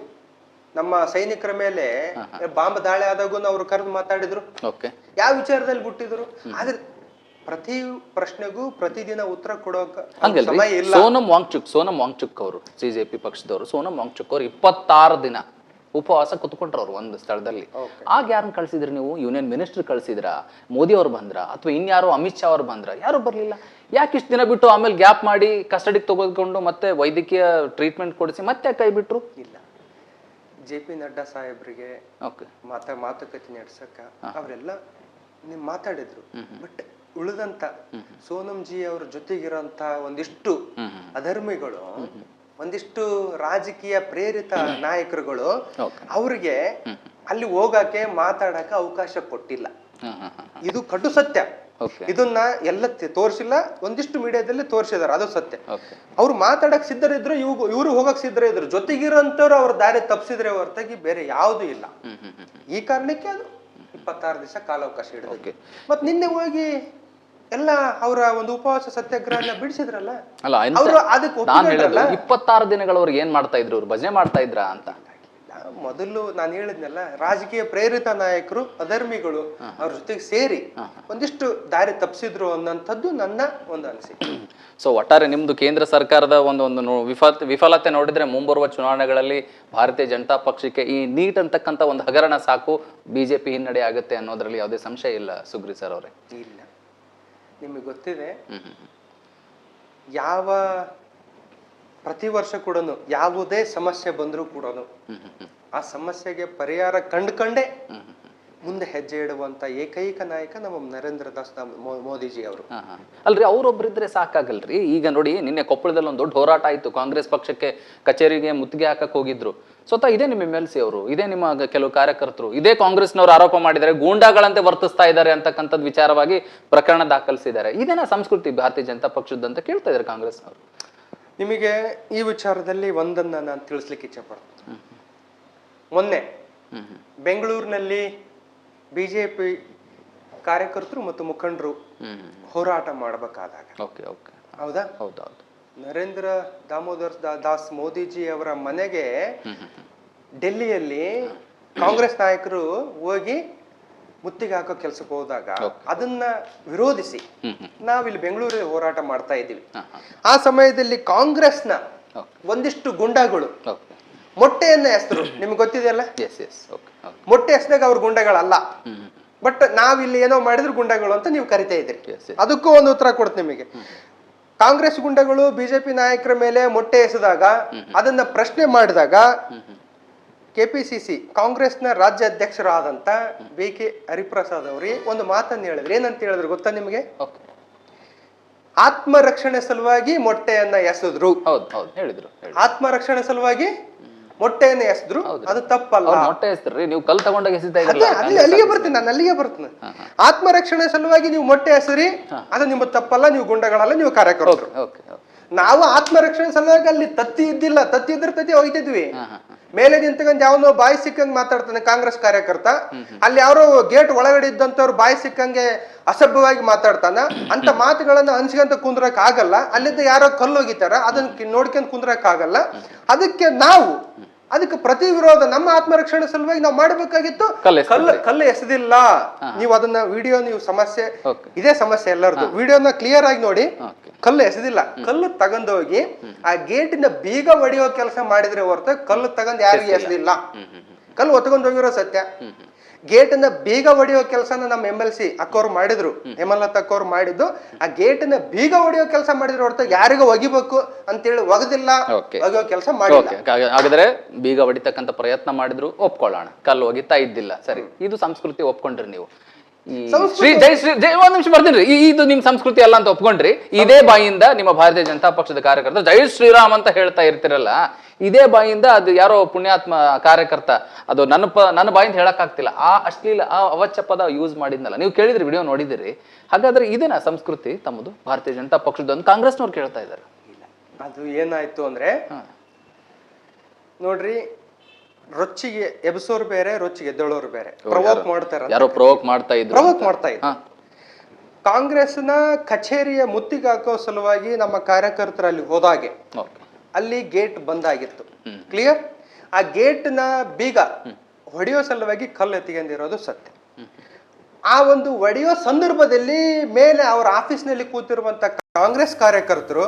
ನಮ್ಮ ಸೈನಿಕರ ಮೇಲೆ ಬಾಂಬ್ ದಾಳಿ ಆದಾಗೂ ಅವ್ರು ಕರೆದು ಮಾತಾಡಿದ್ರು. ಯಾವ ವಿಚಾರದಲ್ಲಿ ಬಿಟ್ಟಿದ್ರು? ಆದ್ರೆ ಪ್ರತಿ ಪ್ರಶ್ನೆಗೂ ಪ್ರತಿದಿನ ಉತ್ತರ ಕೊಡೋಕೆ ಸಮಯ ಇಲ್ಲ. ಸೋನಂ ವಾಂಗ್ಚುಕ್ ಅವರು ಸಿಜೆಪಿ ಪಕ್ಷದವರು, ಸೋನಂ ವಾಂಗ್ಚುಕ್ ಅವರು 26 ದಿನ ಉಪವಾಸ ಕುತ್ಕೊಂಡ್ರು ಅವ್ರು ಒಂದು ಸ್ಥಳದಲ್ಲಿ. ಆಗ ಯಾರನ್ನ ಕಳ್ಸಿದ್ರಿ ನೀವು? ಯೂನಿಯನ್ ಮಿನಿಸ್ಟರ್ ಕಳ್ಸಿದ್ರ? ಮೋದಿ ಅವ್ರು ಬಂದ್ರ? ಅಥವಾ ಇನ್ಯಾರು ಅಮಿತ್ ಶಾ ಅವ್ರು ಬಂದ್ರ? ಯಾರು ಬರ್ಲಿಲ್ಲ. ಯಾಕೆ ಇಷ್ಟು ದಿನ ಬಿಟ್ಟು ಆಮೇಲೆ ಗ್ಯಾಪ್ ಮಾಡಿ ಕಸ್ಟಡಿಗೆ ತಗೊಂಡು ಮತ್ತೆ ವೈದ್ಯಕೀಯ ಟ್ರೀಟ್ಮೆಂಟ್ ಕೊಡಿಸಿ ಮತ್ತೆ ಕೈ ಬಿಟ್ರು? ಇಲ್ಲ, JP ನಡ್ಡಾ ಸಾಹೇಬ್ರಿಗೆ ಮಾತುಕತೆ ನಡೆಸಕ ಅವರೆಲ್ಲ ಮಾತಾಡಿದ್ರು. ಬಟ್ ಉಳಿದಂತ ಸೋನಂ ಜಿ ಅವ್ರ ಜೊತೆಗಿರೋಂತ ಒಂದಿಷ್ಟು ಅಧರ್ಮಿಗಳು, ಒಂದಿಷ್ಟು ರಾಜಕೀಯ ಪ್ರೇರಿತ ನಾಯಕರುಗಳು ಅವ್ರಿಗೆ ಅಲ್ಲಿ ಹೋಗಕ್ಕೆ ಮಾತಾಡಕ್ಕೆ ಅವಕಾಶ ಕೊಟ್ಟಿಲ್ಲ. ಇದು ಕಟು ಸತ್ಯ. ಇದನ್ನ ಎಲ್ಲ ತೋರಿಸಿಲ್ಲ, ಒಂದಿಷ್ಟು ಮೀಡಿಯಾದಲ್ಲಿ ತೋರಿಸಿದಾರೆ, ಅದು ಸತ್ಯ. ಅವ್ರು ಮಾತಾಡಕ್ ಸಿದ್ಧರಿದ್ರು, ಇವ್ರು ಹೋಗಕ್ ಸಿದ್ಧ ಇದ್ರು. ಜೊತೆಗಿರೋಂಥವ್ರು ಅವ್ರ ದಾರಿ ತಪ್ಪಿಸಿದ್ರೆ ಹೊರತಾಗಿ ಬೇರೆ ಯಾವ್ದು ಇಲ್ಲ. ಈ ಕಾರಣಕ್ಕೆ ಅದು 26 ದಿವಸ ಕಾಲಾವಕಾಶ ಹಿಡಿದು ಮತ್ ನಿನ್ನೆ ಹೋಗಿ ಎಲ್ಲ ಅವರ ಒಂದು ಉಪವಾಸ ಸತ್ಯಾಗ್ರಹನ ಬಿಡಿಸಿದ್ರಲ್ಲ. ಅವರು ಅದಕ್ಕೆ 26 ದಿನಗಳವರೆಗೆ ಏನ್ ಮಾಡ್ತಾ ಇದ್ರು? ಅವ್ರು ಭಜನೆ ಮಾಡ್ತಾ ಇದ್ರ ಅಂತ? ಮೊದಲು ನಾನು ಹೇಳಿದ್ನಲ್ಲ, ರಾಜಕೀಯ ಪ್ರೇರಿತ ನಾಯಕರು ಅಧರ್ಮಿಗಳು ಅವ್ರ ಜೊತೆಗೆ ಸೇರಿ ಒಂದಿಷ್ಟು ದಾರಿ ತಪ್ಪಿಸಿದ್ರು ಅನ್ನೋಂಥದ್ದು ನನ್ನ ಒಂದು ಅನಿಸಿಕೆ. ಸೊ ಒಟ್ಟಾರೆ ನಿಮ್ದು ಕೇಂದ್ರ ಸರ್ಕಾರದ ಒಂದು ವಿಫಲತೆ ನೋಡಿದ್ರೆ ಮುಂಬರುವ ಚುನಾವಣೆಗಳಲ್ಲಿ ಭಾರತೀಯ ಜನತಾ ಪಕ್ಷಕ್ಕೆ ಈ ನೀಟ್ ಅಂತಕ್ಕಂಥ ಒಂದು ಹಗರಣ ಸಾಕು, ಬಿಜೆಪಿ ಹಿನ್ನಡೆ ಆಗುತ್ತೆ ಅನ್ನೋದ್ರಲ್ಲಿ ಯಾವುದೇ ಸಂಶಯ ಇಲ್ಲ ಸುಗ್ರಿ ಸರ್ ಅವರೇ? ಇಲ್ಲ, ನಿಮಗೆ ಗೊತ್ತಿದೆ, ಯಾವ ಪ್ರತಿ ವರ್ಷ ಕೂಡ ಯಾವುದೇ ಸಮಸ್ಯೆ ಬಂದರೂ ಕೂಡ ಆ ಸಮಸ್ಯೆಗೆ ಪರಿಹಾರ ಕಂಡುಕೊಂಡೇ ಮುಂದೆ ಹೆಜ್ಜೆ ಇಡುವಂತ ಏಕೈಕ ನಾಯಕ ನಮ್ಮ ನರೇಂದ್ರ ದಾಸ್ ಮೋದಿಜಿ ಅವರು. ಅಲ್ರಿ, ಅವ್ರೊಬ್ರಿದ್ರೆ ಸಾಕಾಗಲ್ರಿ. ಈಗ ನೋಡಿ, ನಿನ್ನೆ ಕೊಪ್ಪಳದಲ್ಲಿ ಒಂದು ದೊಡ್ಡ ಹೋರಾಟ ಆಯ್ತು. ಕಾಂಗ್ರೆಸ್ ಪಕ್ಷಕ್ಕೆ ಕಚೇರಿಗೆ ಮುತ್ತಿಗೆ ಹಾಕಕ್ ಹೋಗಿದ್ರು. ಸ್ವತಃ ಇದೇ ನಿಮ್ಮ MLC ಅವರು, ಇದೇ ನಿಮ್ಮ ಕೆಲವು ಕಾರ್ಯಕರ್ತರು, ಇದೇ ಕಾಂಗ್ರೆಸ್ನವರು ಆರೋಪ ಮಾಡಿದ್ದಾರೆ, ಗೂಂಡಾಗಳಂತೆ ವರ್ತಿಸ್ತಾ ಇದ್ದಾರೆ ಅಂತಕ್ಕಂಥದ್ದು ವಿಚಾರವಾಗಿ ಪ್ರಕರಣ ದಾಖಲಿಸಿದ್ದಾರೆ. ಇದೇನಾ ಸಂಸ್ಕೃತಿ ಭಾರತೀಯ ಜನತಾ ಪಕ್ಷದಂತ ಕೇಳ್ತಾ ಇದ್ದಾರೆ ಕಾಂಗ್ರೆಸ್ನವರು? ನಿಮಗೆ ಈ ವಿಚಾರದಲ್ಲಿ ಒಂದನ್ನ ನಾನು ತಿಳಿಸ್ಲಿಕ್ಕೆ ಇಚ್ಛೆ ಪಡ್ತೀನಿ. ಮೊನ್ನೆ ಬೆಂಗಳೂರಿನಲ್ಲಿ ಬಿಜೆಪಿ ಕಾರ್ಯಕರ್ತರು ಮತ್ತು ಮುಖಂಡರು ಹೋರಾಟ ಮಾಡಬೇಕಾದಾಗ, ಹೌದಾ, ನರೇಂದ್ರ ದಾಮೋದರ್ ದಾಸ್ ಮೋದಿಜಿ ಅವರ ಮನೆಗೆ ಡೆಲ್ಲಿಯಲ್ಲಿ ಕಾಂಗ್ರೆಸ್ ನಾಯಕರು ಹೋಗಿ ಮುತ್ತಿಗೆ ಹಾಕೋ ಕೆಲ್ಸಕ್ಕೆ ಹೋದಾಗ ಅದನ್ನ ವಿರೋಧಿಸಿ ನಾವಿಲ್ಲಿ ಬೆಂಗಳೂರಲ್ಲಿ ಹೋರಾಟ ಮಾಡ್ತಾ ಇದ್ದೀವಿ. ಆ ಸಮಯದಲ್ಲಿ ಕಾಂಗ್ರೆಸ್ನ ಒಂದಿಷ್ಟು ಗುಂಡಾಗಳು ಮೊಟ್ಟೆಯನ್ನ ಎಸ್ತರು. ನಿಮ್ಗೆ ಗೊತ್ತಿದೆಯಲ್ಲ, ಮೊಟ್ಟೆ ಎಸ್ದಾಗ ಅವ್ರ ಗುಂಡಗಳಲ್ಲ, ಬಟ್ ನಾವಿಲ್ಲಿ ಏನೋ ಮಾಡಿದ್ರು ಗುಂಡಗಳು ಅಂತ ನೀವು ಕರಿತಾ ಇದ್ರಿ. ಅದಕ್ಕೂ ಒಂದು ಉತ್ತರ ಕೊಡ್ತೀನಿ ನಿಮಗೆ. ಕಾಂಗ್ರೆಸ್ ಗುಂಡಗಳು ಬಿಜೆಪಿ ನಾಯಕರ ಮೇಲೆ ಮೊಟ್ಟೆ ಎಸೆದಾಗ ಅದನ್ನ ಪ್ರಶ್ನೆ ಮಾಡಿದಾಗ ಕೆಪಿಸಿಸಿ ಕಾಂಗ್ರೆಸ್ನ ರಾಜ್ಯಾಧ್ಯಕ್ಷರಾದಂತ BK ಹರಿಪ್ರಸಾದ್ ಅವರಿಗೆ ಒಂದು ಮಾತನ್ನು ಹೇಳಿದ್ರು. ಏನಂತ ಹೇಳಿದ್ರು ಗೊತ್ತಾ ನಿಮಗೆ? ಆತ್ಮರಕ್ಷಣೆ ಸಲುವಾಗಿ ಮೊಟ್ಟೆಯನ್ನ ಎಸೆದ್ರು. ಆತ್ಮರಕ್ಷಣೆ ಸಲುವಾಗಿ ಮೊಟ್ಟೆಯನ್ನ ಎಸೆದ್ರು, ಅದು ತಪ್ಪಲ್ಲ. ಮೊಟ್ಟೆ ಎಸ್ತ್ರಿ ನೀವು ಕಲ್ ತಗೊಂಡಾಗ ಅಲ್ಲಿಗೆ ಬರ್ತೀನಿ, ನಾನು ಅಲ್ಲಿಗೆ ಬರ್ತೀನಿ. ಆತ್ಮರಕ್ಷಣೆ ಸಲುವಾಗಿ ನೀವು ಮೊಟ್ಟೆ ಎಸರಿ, ಅದು ನಿಮ್ಮ ತಪ್ಪಲ್ಲ, ನೀವು ಗುಂಡಗಳಲ್ಲ, ನೀವು ಕಾರ್ಯಕರ್ತರು. ನಾವು ಆತ್ಮರಕ್ಷಣೆ ಸಲುವಾಗಿ ಅಲ್ಲಿ ತತ್ತಿ ಇದ್ದಿಲ್ಲ, ತತ್ತಿ ಇದ್ರೆ ತತ್ತಿ ಹೋಗ್ತಿದ್ವಿ. ಮೇಲೆ ನಿಂತ್ಕೊಂಡ್ ಯಾವನೋ ಬಾಯಿ ಸಿಕ್ಕಂಗ್ ಮಾತಾಡ್ತಾನೆ ಕಾಂಗ್ರೆಸ್ ಕಾರ್ಯಕರ್ತ, ಅಲ್ಲಿ ಯಾರೋ ಗೇಟ್ ಒಳಗಡೆ ಇದ್ದಂತವ್ರು ಬಾಯಿ ಸಿಕ್ಕಂಗೆ ಅಸಭ್ಯವಾಗಿ ಮಾತಾಡ್ತಾನ. ಅಂತ ಮಾತುಗಳನ್ನ ಅನ್ಸ್ಕೊಂತ ಕುಂದ್ರಕ್ ಆಗಲ್ಲ. ಅಲ್ಲಿದ್ದ ಯಾರೋ ಕಲ್ಲು ಹೋಗಿತಾರ, ಅದನ್ನ ನೋಡ್ಕೊಂಡ್ ಕುಂದ್ರಕ್ ಆಗಲ್ಲ. ಅದಕ್ಕೆ ನಾವು ಅದಕ್ಕೆ ಪ್ರತಿ ವಿರೋಧ ನಮ್ಮ ಆತ್ಮರಕ್ಷಣೆ ಸಲುವಾಗಿ ನಾವು ಮಾಡಬೇಕಾಗಿತ್ತು. ಕಲ್ಲು ಎಸೆದಿಲ್ಲ. ನೀವು ಅದನ್ನ ವಿಡಿಯೋ, ನೀವು ಸಮಸ್ಯೆ ಇದೇ ಸಮಸ್ಯೆ ಎಲ್ಲರದು. ವಿಡಿಯೋನ ಕ್ಲಿಯರ್ ಆಗಿ ನೋಡಿ. ಕಲ್ಲು ಎಸೆದಿಲ್ಲ, ಕಲ್ಲು ತಗೊಂಡೋಗಿ ಆ ಗೇಟಿನ ಬೀಗ ಹೊಡೆಯೋ ಕೆಲಸ ಮಾಡಿದ್ರೆ ಹೊರತು ಕಲ್ಲು ತಗೊಂಡ್ ಯಾರಿಗೂ ಎಸೆದಿಲ್ಲ. ಕಲ್ಲು ಹೊತ್ಕೊಂಡ್ ಹೋಗಿರೋ ಸತ್ಯ. ಗೇಟಿನ ಬೀಗ ಹೊಡೆಯೋ ಕೆಲಸನ ನಮ್ಮ MLC ಅಕ್ಕವ್ರು ಮಾಡಿದ್ರು, ಹೇಮಲತಾ ಅಕ್ಕವ್ರು ಮಾಡಿದ್ದು. ಆ ಗೇಟಿನ ಬೀಗ ಹೊಡೆಯೋ ಕೆಲಸ ಮಾಡಿದ್ರು ಹೊರತು ಯಾರಿಗೂ ಒಗಿಬೇಕು ಅಂತೇಳಿ ಒಗದಿಲ್ಲ, ಒಗೆಯೋ ಕೆಲಸ ಮಾಡಿಲ್ಲ. ಹಾಗಾದ್ರೆ ಬೀಗ ಹೊಡಿತಕ್ಕಂತ ಪ್ರಯತ್ನ ಮಾಡಿದ್ರು ಒಪ್ಕೊಳ್ಳೋಣ, ಕಲ್ಲು ಒಗಿತಾ ಇದ್ದಿಲ್ಲ. ಸರಿ, ಇದು ಸಂಸ್ಕೃತಿ ಒಪ್ಕೊಂಡ್ರಿ ನೀವು. ಒಂದ್ ನಿಮಿಷ ಬರ್ತೀನಿ. ಇದು ನಿಮ್ ಸಂಸ್ಕೃತಿ ಅಲ್ಲ ಅಂತ ಒಪ್ಕೊಂಡ್ರಿ. ಇದೇ ಬಾಯಿಂದ ನಿಮ್ಮ ಭಾರತೀಯ ಜನತಾ ಪಕ್ಷದ ಕಾರ್ಯಕರ್ತರು ಜೈ ಶ್ರೀರಾಮ್ ಅಂತ ಹೇಳ್ತಾ ಇರ್ತಿರಲ್ಲ, ಇದೇ ಬಾಯಿಂದ ಅದು ಯಾರೋ ಪುಣ್ಯಾತ್ಮ ಕಾರ್ಯಕರ್ತ ಅದು ನನ್ನ ಬಾಯಿಂದ ಹೇಳಕ್ ಆಗ್ತಿಲ್ಲ, ಆ ಅಶ್ಲೀಲ ಆ ಅವಚ್ಚ ಪದ ಯೂಸ್ ಮಾಡಿದ್ನಲ್ಲ. ನೀವು ಕೇಳಿದ್ರಿ, ವಿಡಿಯೋ ನೋಡಿದಿರಿ. ಹಾಗಾದ್ರೆ ಇದೇನಾ ಸಂಸ್ಕೃತಿ ತಮ್ಮದು ಭಾರತೀಯ ಜನತಾ ಪಕ್ಷದ? ಒಂದು ಕಾಂಗ್ರೆಸ್ನವ್ರು ಕೇಳ್ತಾ ಇದ್ದಾರೆ. ಅದು ಏನಾಯ್ತು ಅಂದ್ರೆ ನೋಡ್ರಿ, ರೊಚ್ಚಿಗೆ ಎಬ್ಸೋರು ಬೇರೆ, ರೊಚ್ಚಿಗೆ ಎದ್ದೋಳೋರು ಬೇರೆ. ಪ್ರವೋಕ್ ಮಾಡ್ತಾರ, ಯಾರೋ ಪ್ರವೋಕ್ ಮಾಡ್ತಾ ಇದ್ರು. ಕಾಂಗ್ರೆಸ್ನ ಕಚೇರಿಯ ಮುತ್ತಿಗೆ ಹಾಕೋ ಸಲುವಾಗಿ ನಮ್ಮ ಕಾರ್ಯಕರ್ತರು ಅಲ್ಲಿ ಹೋದಾಗೆ ಅಲ್ಲಿ ಗೇಟ್ ಬಂದಾಗಿತ್ತು. ಕ್ಲಿಯರ್? ಆ ಗೇಟ್ನ ಬೀಗ ಹೊಡೆಯೋ ಸಲುವಾಗಿ ಕಲ್ಲು ಎತ್ತಿಕೊಂಡಿರೋದು ಸತ್ಯ. ಆ ಒಂದು ಹೊಡೆಯೋ ಸಂದರ್ಭದಲ್ಲಿ ಮೇಲೆ ಅವರ ಆಫೀಸ್ನಲ್ಲಿ ಕೂತಿರುವಂತ ಕಾಂಗ್ರೆಸ್ ಕಾರ್ಯಕರ್ತರು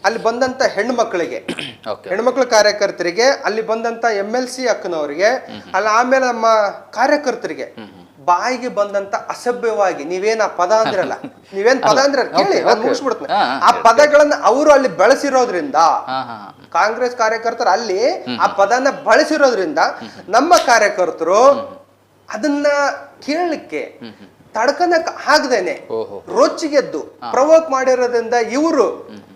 ಅಲ್ಲಿ ಬಂದಂತ ಹೆಣ್ಮಕ್ಳು ಕಾರ್ಯಕರ್ತರಿಗೆ, ಅಲ್ಲಿ ಬಂದಂತ MLC ಅಕ್ಕನವರಿಗೆ, ಅಲ್ಲ ಆಮೇಲೆ ನಮ್ಮ ಕಾರ್ಯಕರ್ತರಿಗೆ ಬಾಯಿಗೆ ಬಂದಂತ ಅಸಭ್ಯವಾಗಿ ನೀವೇನ್ ಆ ಪದ ಅಂದ್ರಲ್ಲ, ನೀವೇನ್ ಪದ ಅಂದ್ರೆ ಕೇಳಿ, ಮುಗಿಸ್ಬಿಡ್ತೀನಿ. ಆ ಪದಗಳನ್ನ ಅವರು ಅಲ್ಲಿ ಬಳಸಿರೋದ್ರಿಂದ, ಕಾಂಗ್ರೆಸ್ ಕಾರ್ಯಕರ್ತರು ಅಲ್ಲಿ ಆ ಪದನ ಬಳಸಿರೋದ್ರಿಂದ ನಮ್ಮ ಕಾರ್ಯಕರ್ತರು ಅದನ್ನ ಕೇಳಲಿಕ್ಕೆ ತಡ್ಕನಕ್ ಆಗದೇನೆ ರೊಚ್ಚಿಗೆದ್ದು ಪ್ರವೋಕ್ ಮಾಡಿರೋದ್ರಿಂದ ಇವರು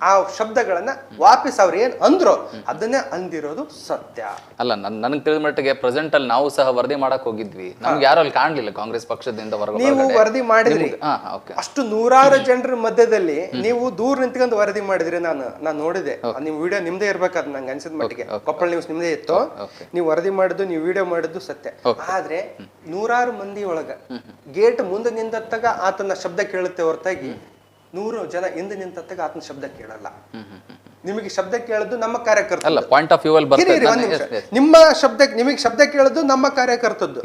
ಆ ಶಬ್ದಗಳನ್ನ ವಾಪಸ್ ಅವ್ರು ಏನ್ ಅಂದ್ರು ಅದನ್ನೇ ಅಂದಿರೋದು ಸತ್ಯ. ಅಲ್ಲ, ನನಗೆ ತಿಳಿದ ಮಟ್ಟಿಗೆ ಪ್ರೆಸೆಂಟ್ ಅಲ್ಲಿ ನಾವು ಸಹ ವರದಿ ಮಾಡಕ್ ಹೋಗಿದ್ವಿ, ನಮ್ಗೆ ಯಾರು ಅಲ್ಲಿ ಕಾಣ್ಲಿಲ್ಲ ಕಾಂಗ್ರೆಸ್ ಪಕ್ಷದಿಂದ. ನೀವು ವರದಿ ಮಾಡಿದ್ರಿ, ಅಷ್ಟು ನೂರಾರು ಜನರ ಮಧ್ಯದಲ್ಲಿ ನೀವು ದೂರ ನಿಂತ್ಕೊಂಡು ವರದಿ ಮಾಡಿದ್ರಿ. ನಾನು ನೋಡಿದೆ, ನಿಮ್ ವಿಡಿಯೋ ನಿಮ್ದೇ ಇರ್ಬೇಕಾದ್ ನಂಗೆ ಅನ್ಸಿದ ಮಟ್ಟಿಗೆ. ಕೊಪ್ಪಳ ನ್ಯೂಸ್ ನಿಮ್ದೇ ಇತ್ತು. ನೀವು ವರದಿ ಮಾಡಿದ್ದು, ನೀವು ವಿಡಿಯೋ ಮಾಡಿದ್ದು ಸತ್ಯ. ಆದ್ರೆ ನೂರಾರು ಮಂದಿ ಒಳಗ ಗೇಟ್ ಮುಂದೆ ನಿಂತಾಗ ಆತನ ಶಬ್ದ ಕೇಳುತ್ತೆ ಹೊರತಾಗಿ 100 ಜನ ಹಿಂದೆ ನಿಂತಾಗ ಆತನ ಶಬ್ದ ಕೇಳಲ್ಲ. ನಿಮಗೆ ಶಬ್ದ ಕೇಳೋದು ನಮ್ಮ ಕಾರ್ಯಕರ್ತಲ್ಲ, ಪಾಯಿಂಟ್ ಆಫ್ ವ್ಯೂ ಅಲ್ಲಿ ನಿಮ್ಮ ಶಬ್ದ, ನಿಮಗೆ ಶಬ್ದ ಕೇಳೋದು ನಮ್ಮ ಕಾರ್ಯಕರ್ತದ್ದು.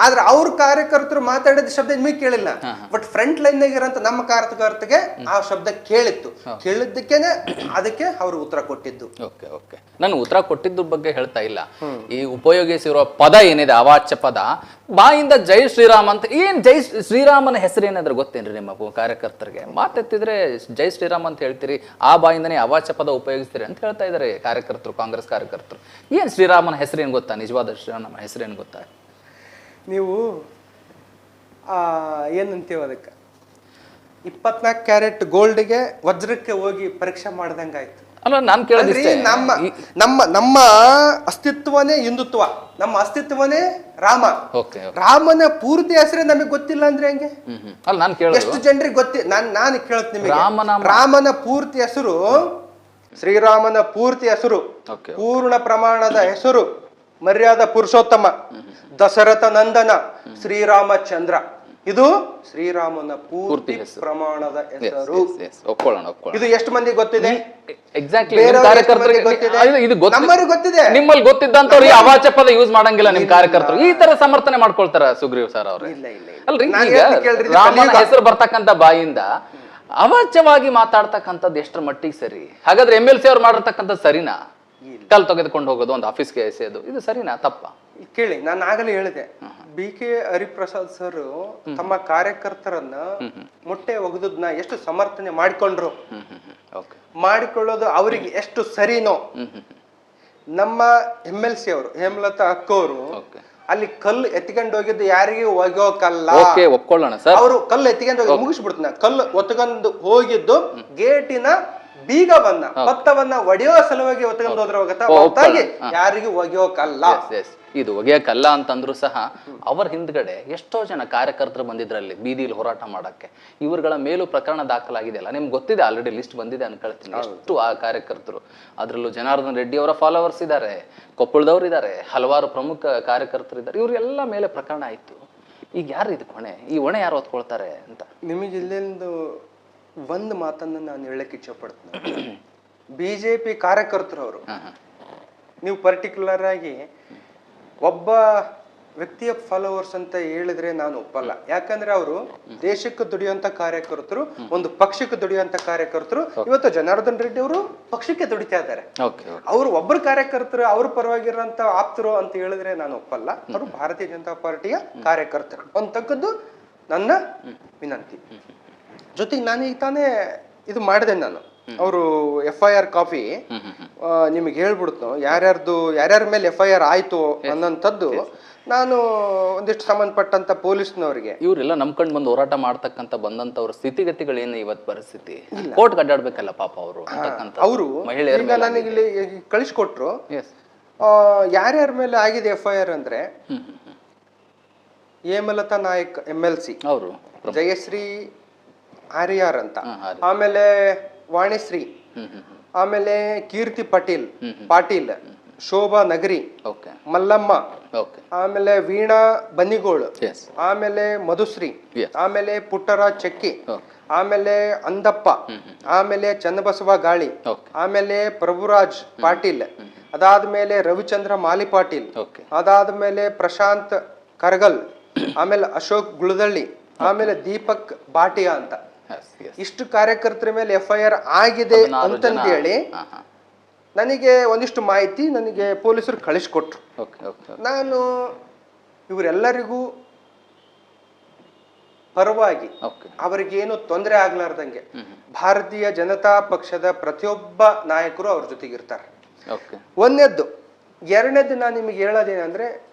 ಆದ್ರೆ ಅವ್ರ ಕಾರ್ಯಕರ್ತರು ಮಾತಾಡಿದ ಶಬ್ದ ನಿಮಗೆ ಕೇಳಿಲ್ಲ. ಬಟ್ ಫ್ರಂಟ್ ಲೈನ್ ಇರೋಂತ ನಮ್ಮ ಕಾರ್ಯಕರ್ತರಿಗೆ ಆ ಶಬ್ದ ಕೇಳಿತ್ತು. ಕೇಳಿದ್ದಕ್ಕೇನೆ ಅದಕ್ಕೆ ಅವರು ಉತ್ತರ ಕೊಟ್ಟಿದ್ದು. ನಾನು ಉತ್ತರ ಕೊಟ್ಟಿದ್ದು ಬಗ್ಗೆ ಹೇಳ್ತಾ ಇಲ್ಲ. ಈ ಉಪಯೋಗಿಸಿರುವ ಪದ ಏನಿದೆ, ಅವಾಚ್ಯ ಪದ, ಬಾಯಿಂದ ಜೈ ಶ್ರೀರಾಮ್ ಅಂತ. ಏನ್ ಜೈ ಶ್ರೀರಾಮನ ಹೆಸರು ಏನಾದ್ರು ಗೊತ್ತೇನ್ರಿ ನಿಮ್ಮ ಕಾರ್ಯಕರ್ತರಿಗೆ? ಮಾತೆತ್ತಿದ್ರೆ ಜೈ ಶ್ರೀರಾಮ್ ಅಂತ ಹೇಳ್ತೀರಿ, ಆ ಬಾಯಿಂದನೇ ಅವಾಚ್ಯ ಪದ ಉಪಯೋಗಿಸ್ತೀರಿ ಅಂತ ಹೇಳ್ತಾ ಇದಾರೆ ಕಾರ್ಯಕರ್ತರು, ಕಾಂಗ್ರೆಸ್ ಕಾರ್ಯಕರ್ತರು. ಏನ್ ಶ್ರೀರಾಮನ ಹೆಸರೇನು ಗೊತ್ತಾ? ನಿಜವಾದ ಶ್ರೀರಾಮನ ಹೆಸರೇನು ಗೊತ್ತಾ? ನೀವು ಏನಂತೀವ ಅದಕ್ಕೆ, 24 ಕ್ಯಾರೆಟ್ ಗೋಲ್ಡ್ಗೆ ವಜ್ರಕ್ಕೆ ಹೋಗಿ ಪರೀಕ್ಷೆ ಮಾಡ್ದಂಗಾಯ್ತು. ಅಲ್ಲ, ನಾನು ಕೇಳಿದ್ರೆ ನಮ್ಮ ಅಸ್ತಿತ್ವನೇ ಹಿಂದುತ್ವ, ನಮ್ಮ ಅಸ್ತಿತ್ವನೇ ರಾಮ. ರಾಮನ ಪೂರ್ತಿ ಹೆಸರೇ ನಮಗೆ ಗೊತ್ತಿಲ್ಲ ಅಂದ್ರೆ ಹೆಂಗೆ? ಎಷ್ಟು ಜನರಿಗೆ ಗೊತ್ತಿ? ನಾನು ಕೇಳತ್ ನಿಮಗೆ, ರಾಮನ ಪೂರ್ತಿ ಹೆಸರು, ಶ್ರೀರಾಮನ ಪೂರ್ತಿ ಹೆಸರು, ಪೂರ್ಣ ಪ್ರಮಾಣದ ಹೆಸರು ಮರ್ಯಾದ ಪುರುಷೋತ್ತಮ ದಶರಥ ನಂದನ ಶ್ರೀರಾಮಚಂದ್ರ. ಇದು ಶ್ರೀರಾಮನ ಪೂರ್ತಿ ಪ್ರಮಾಣದ ಹೆಸರು. ಇದು ಎಷ್ಟು ಮಂದಿ ಗೊತ್ತಿದೆ? ಗೊತ್ತಿದೆ. ನಿಮ್ಮಲ್ಲಿ ಗೊತ್ತಿದ್ದಂತವ್ರು ಅವಾಚ್ಯ ಪದ ಯೂಸ್ ಮಾಡಂಗಿಲ್ಲ ನಿಮ್ ಕಾರ್ಯಕರ್ತರು. ಈ ತರ ಸಮರ್ಥನೆ ಮಾಡ್ಕೊಳ್ತಾರ ಸುಗ್ರೀವ್ ಸರ್ ಅವ್ರು? ಅಲ್ರಿ, ರಾಮನ ಹೆಸರು ಬರ್ತಕ್ಕಂತ ಬಾಯಿಂದ ಅವಾಚ್ಯವಾಗಿ ಮಾತಾಡ್ತಕ್ಕಂಥದ್ದು ಎಷ್ಟರ ಮಟ್ಟಿಗೆ ಸರಿ? ಹಾಗಾದ್ರೆ MLC ಅವ್ರು ಮಾಡಿರ್ತಕ್ಕಂಥದ್ದು ಸರಿನಾ? ಕಲ್ ತೆಗೆದುಕೊಂಡು ಹೋಗೋದು, ಒಂದು ಆಫೀಸ್ಗೆ ಎಸೆಯೋದು, ಇದು ಸರಿನಾ ತಪ್ಪ? ಕೇಳಿ, ನಾನು ಆಗಲೇ ಹೇಳಿದೆ, BK ಹರಿಪ್ರಸಾದ್ ಸರ್ ತಮ್ಮ ಕಾರ್ಯಕರ್ತರನ್ನ ಮೊಟ್ಟೆ ಒಗೆದನ್ನ ಎಷ್ಟು ಸಮರ್ಥನೆ ಮಾಡಿಕೊಂಡ್ರು. ಮಾಡಿಕೊಳ್ಳೋದು ಅವರಿಗೆ ಎಷ್ಟು ಸರಿನೋ. ನಮ್ಮ MLC ಅವರು ಹೇಮಲತಾ ಅಕ್ಕವರು ಅಲ್ಲಿ ಕಲ್ಲು ಎತ್ಕೊಂಡು ಹೋಗಿದ್ದು ಯಾರಿಗೂ ಒಗ್ಯೋಕಲ್ಲ, ಒಪ್ಕೊಳ್ಳೋಣ ಸರ್. ಅವರು ಕಲ್ಲು ಎತ್ಕೊಂಡು ಹೋಗಿ ಮುಗಿಸ್ಬಿಡ್ತಾನೆ. ಕಲ್ಲು ಒತ್ಕೊಂಡು ಹೋಗಿದ್ದು ಗೇಟಿನ ಬೀಗವನ್ನ ಪತ್ತವನ್ನ ಒಡೆಯೋ ಸಲುವಾಗಿ ಒತ್ಕೊಂಡು ಹೋದ್ರ ಹೊರತಾಗಿ ಯಾರಿಗೂ ಒಗ್ಯೋಕಲ್ಲ. ಇದು ಒಗೆಯಕ್ಕಲ್ಲ ಅಂತಂದ್ರು ಸಹ ಅವರ ಹಿಂದ್ಗಡೆ ಎಷ್ಟೋ ಜನ ಕಾರ್ಯಕರ್ತರು ಬಂದಿದ್ರಲ್ಲಿ ಬೀದಿಲಿ ಹೋರಾಟ ಮಾಡಕ್ಕೆ. ಇವರುಗಳ ಮೇಲೂ ಪ್ರಕರಣ ದಾಖಲಾಗಿದೆಯಲ್ಲ, ನಿಮ್ಗೆ ಗೊತ್ತಿದೆ, ಆಲ್ರೆಡಿ ಲಿಸ್ಟ್ ಬಂದಿದೆ ಅನ್ಕೊಳ್ತೀನಿ ಎಷ್ಟು ಆ ಕಾರ್ಯಕರ್ತರು. ಅದರಲ್ಲೂ ಜನಾರ್ದನ್ ರೆಡ್ಡಿ ಅವರ ಫಾಲೋವರ್ಸ್ ಇದ್ದಾರೆ, ಕೊಪ್ಪಳದವ್ರು ಇದ್ದಾರೆ, ಹಲವಾರು ಪ್ರಮುಖ ಕಾರ್ಯಕರ್ತರು ಇದ್ದಾರೆ. ಇವ್ರಿಗೆಲ್ಲ ಮೇಲೆ ಪ್ರಕರಣ ಆಯ್ತು. ಈಗ ಯಾರು ಇದಕ್ಕೆ ಹೊಣೆ? ಈ ಹೊಣೆ ಯಾರು ಹೊತ್ಕೊಳ್ತಾರೆ ಅಂತ ನಿಮಗೆ ಇಲ್ಲಿಂದು ಒಂದು ಮಾತನ್ನ ನಾನು ಹೇಳಕ್ ಇಚ್ಛೆ ಪಡ್ತೀನಿ. BJP ಕಾರ್ಯಕರ್ತರು ಅವರು, ನೀವು ಪರ್ಟಿಕ್ಯುಲರ್ ಆಗಿ ಒಬ್ಬ ವ್ಯಕ್ತಿಯ ಫಾಲೋವರ್ಸ್ ಅಂತ ಹೇಳಿದ್ರೆ ನಾನು ಒಪ್ಪಲ್ಲ. ಯಾಕಂದ್ರೆ ಅವರು ದೇಶಕ್ಕೆ ದುಡಿಯುವಂತ ಕಾರ್ಯಕರ್ತರು, ಒಂದು ಪಕ್ಷಕ್ಕೆ ದುಡಿಯುವಂತ ಕಾರ್ಯಕರ್ತರು. ಇವತ್ತು ಜನಾರ್ದನ್ ರೆಡ್ಡಿ ಅವರು ಪಕ್ಷಕ್ಕೆ ದುಡಿತಾ ಇದ್ದಾರೆ. ಅವರು ಒಬ್ಬರು ಕಾರ್ಯಕರ್ತರು, ಅವ್ರ ಪರವಾಗಿರೋಂತ ಆಪ್ತರು ಅಂತ ಹೇಳಿದ್ರೆ ನಾನು ಒಪ್ಪಲ್ಲ. ಅವರು ಭಾರತೀಯ ಜನತಾ ಪಾರ್ಟಿಯ ಕಾರ್ಯಕರ್ತರು ಅಂತಕ್ಕದ್ದು ನನ್ನ ವಿನಂತಿ. ಜೊತೆಗೆ ನಾನು ಈಗ ತಾನೇ ಇದು ಮಾಡಿದೆ. ನಾನು ಅವರು FIR ಕಾಪಿ ನಿಮಗೆ ಹೇಳ್ಬಿಡ್ತು ಯಾರ್ಯಾರ ಮೇಲೆ FIR ಆಯ್ತು ಅನ್ನೋಂಥದ್ದು. ನಾನು ಒಂದಿಷ್ಟು ಸಂಬಂಧಪಟ್ಟಂತ ಪೊಲೀಸ್ನವರಿಗೆ ಇವರೆಲ್ಲ ನಂಬ್ಕೊಂಡು ಬಂದು ಹೋರಾಟ ಮಾಡ್ತಕ್ಕಂತ ಬಂದಂತವ್ರ ಸ್ಥಿತಿಗತಿಗಳೇನು ಇವತ್ತು ಪರಿಸ್ಥಿತಿ? ಕೋರ್ಟ್ ಅಡ್ಡಾಡ್ಬೇಕಲ್ಲ ಪಾಪ ಅವರು. ಈಗ ನನಗೆ ಇಲ್ಲಿ ಕಳಿಸ್ಕೊಟ್ರು ಯಾರ್ಯಾರ ಮೇಲೆ ಆಗಿದೆ FIR ಅಂದ್ರೆ ಹೇಮಲತಾ ನಾಯಕ್ MLC, ಅವರು ಜಯಶ್ರೀ ಆರ್ಯಾರ್ ಅಂತ, ಆಮೇಲೆ ವಾಣಿಶ್ರೀ, ಆಮೇಲೆ ಕೀರ್ತಿ ಪಾಟೀಲ್, ಶೋಭಾ ನಗರಿ, ಮಲ್ಲಮ್ಮ, ಆಮೇಲೆ ವೀಣಾ ಬನ್ನಿಗೋಳು, ಆಮೇಲೆ ಮಧುಶ್ರೀ, ಆಮೇಲೆ ಪುಟ್ಟರಾಜ್ ಚೆಕ್ಕಿ, ಆಮೇಲೆ ಅಂದಪ್ಪ, ಆಮೇಲೆ ಚನ್ನಬಸವ ಗಾಳಿ, ಆಮೇಲೆ ಪ್ರಭುರಾಜ್ ಪಾಟೀಲ್, ಅದಾದ್ಮೇಲೆ ರವಿಚಂದ್ರ ಮಾಲಿ ಪಾಟೀಲ್, ಅದಾದ್ಮೇಲೆ ಪ್ರಶಾಂತ್ ಕರ್ಗಲ್, ಆಮೇಲೆ ಅಶೋಕ್ ಗುಳದಳ್ಳಿ, ಆಮೇಲೆ ದೀಪಕ್ ಬಾಟಿಯಾ ಅಂತ. ಇಷ್ಟು ಕಾರ್ಯಕರ್ತರ ಮೇಲೆ FIR ಆಗಿದೆ ಅಂತಂದೇಳಿ ನನಗೆ ಒಂದಿಷ್ಟು ಮಾಹಿತಿ ನನಗೆ ಪೊಲೀಸರು ಕಳಿಸ್ಕೊಟ್ರು. ನಾನು ಇವರೆಲ್ಲರಿಗೂ ಪರವಾಗಿ ಅವರಿಗೇನು ತೊಂದರೆ ಆಗ್ಲಾರ್ದಂಗೆ ಭಾರತೀಯ ಜನತಾ ಪಕ್ಷದ ಪ್ರತಿಯೊಬ್ಬ ನಾಯಕರು ಅವ್ರ ಜೊತೆಗಿರ್ತಾರೆ. ಒಂದನೇದ್ದು. ಎರಡನೇದ್ದು ನಾನು ನಿಮಗೆ ಹೇಳೋದೇನಂದ್ರೆ,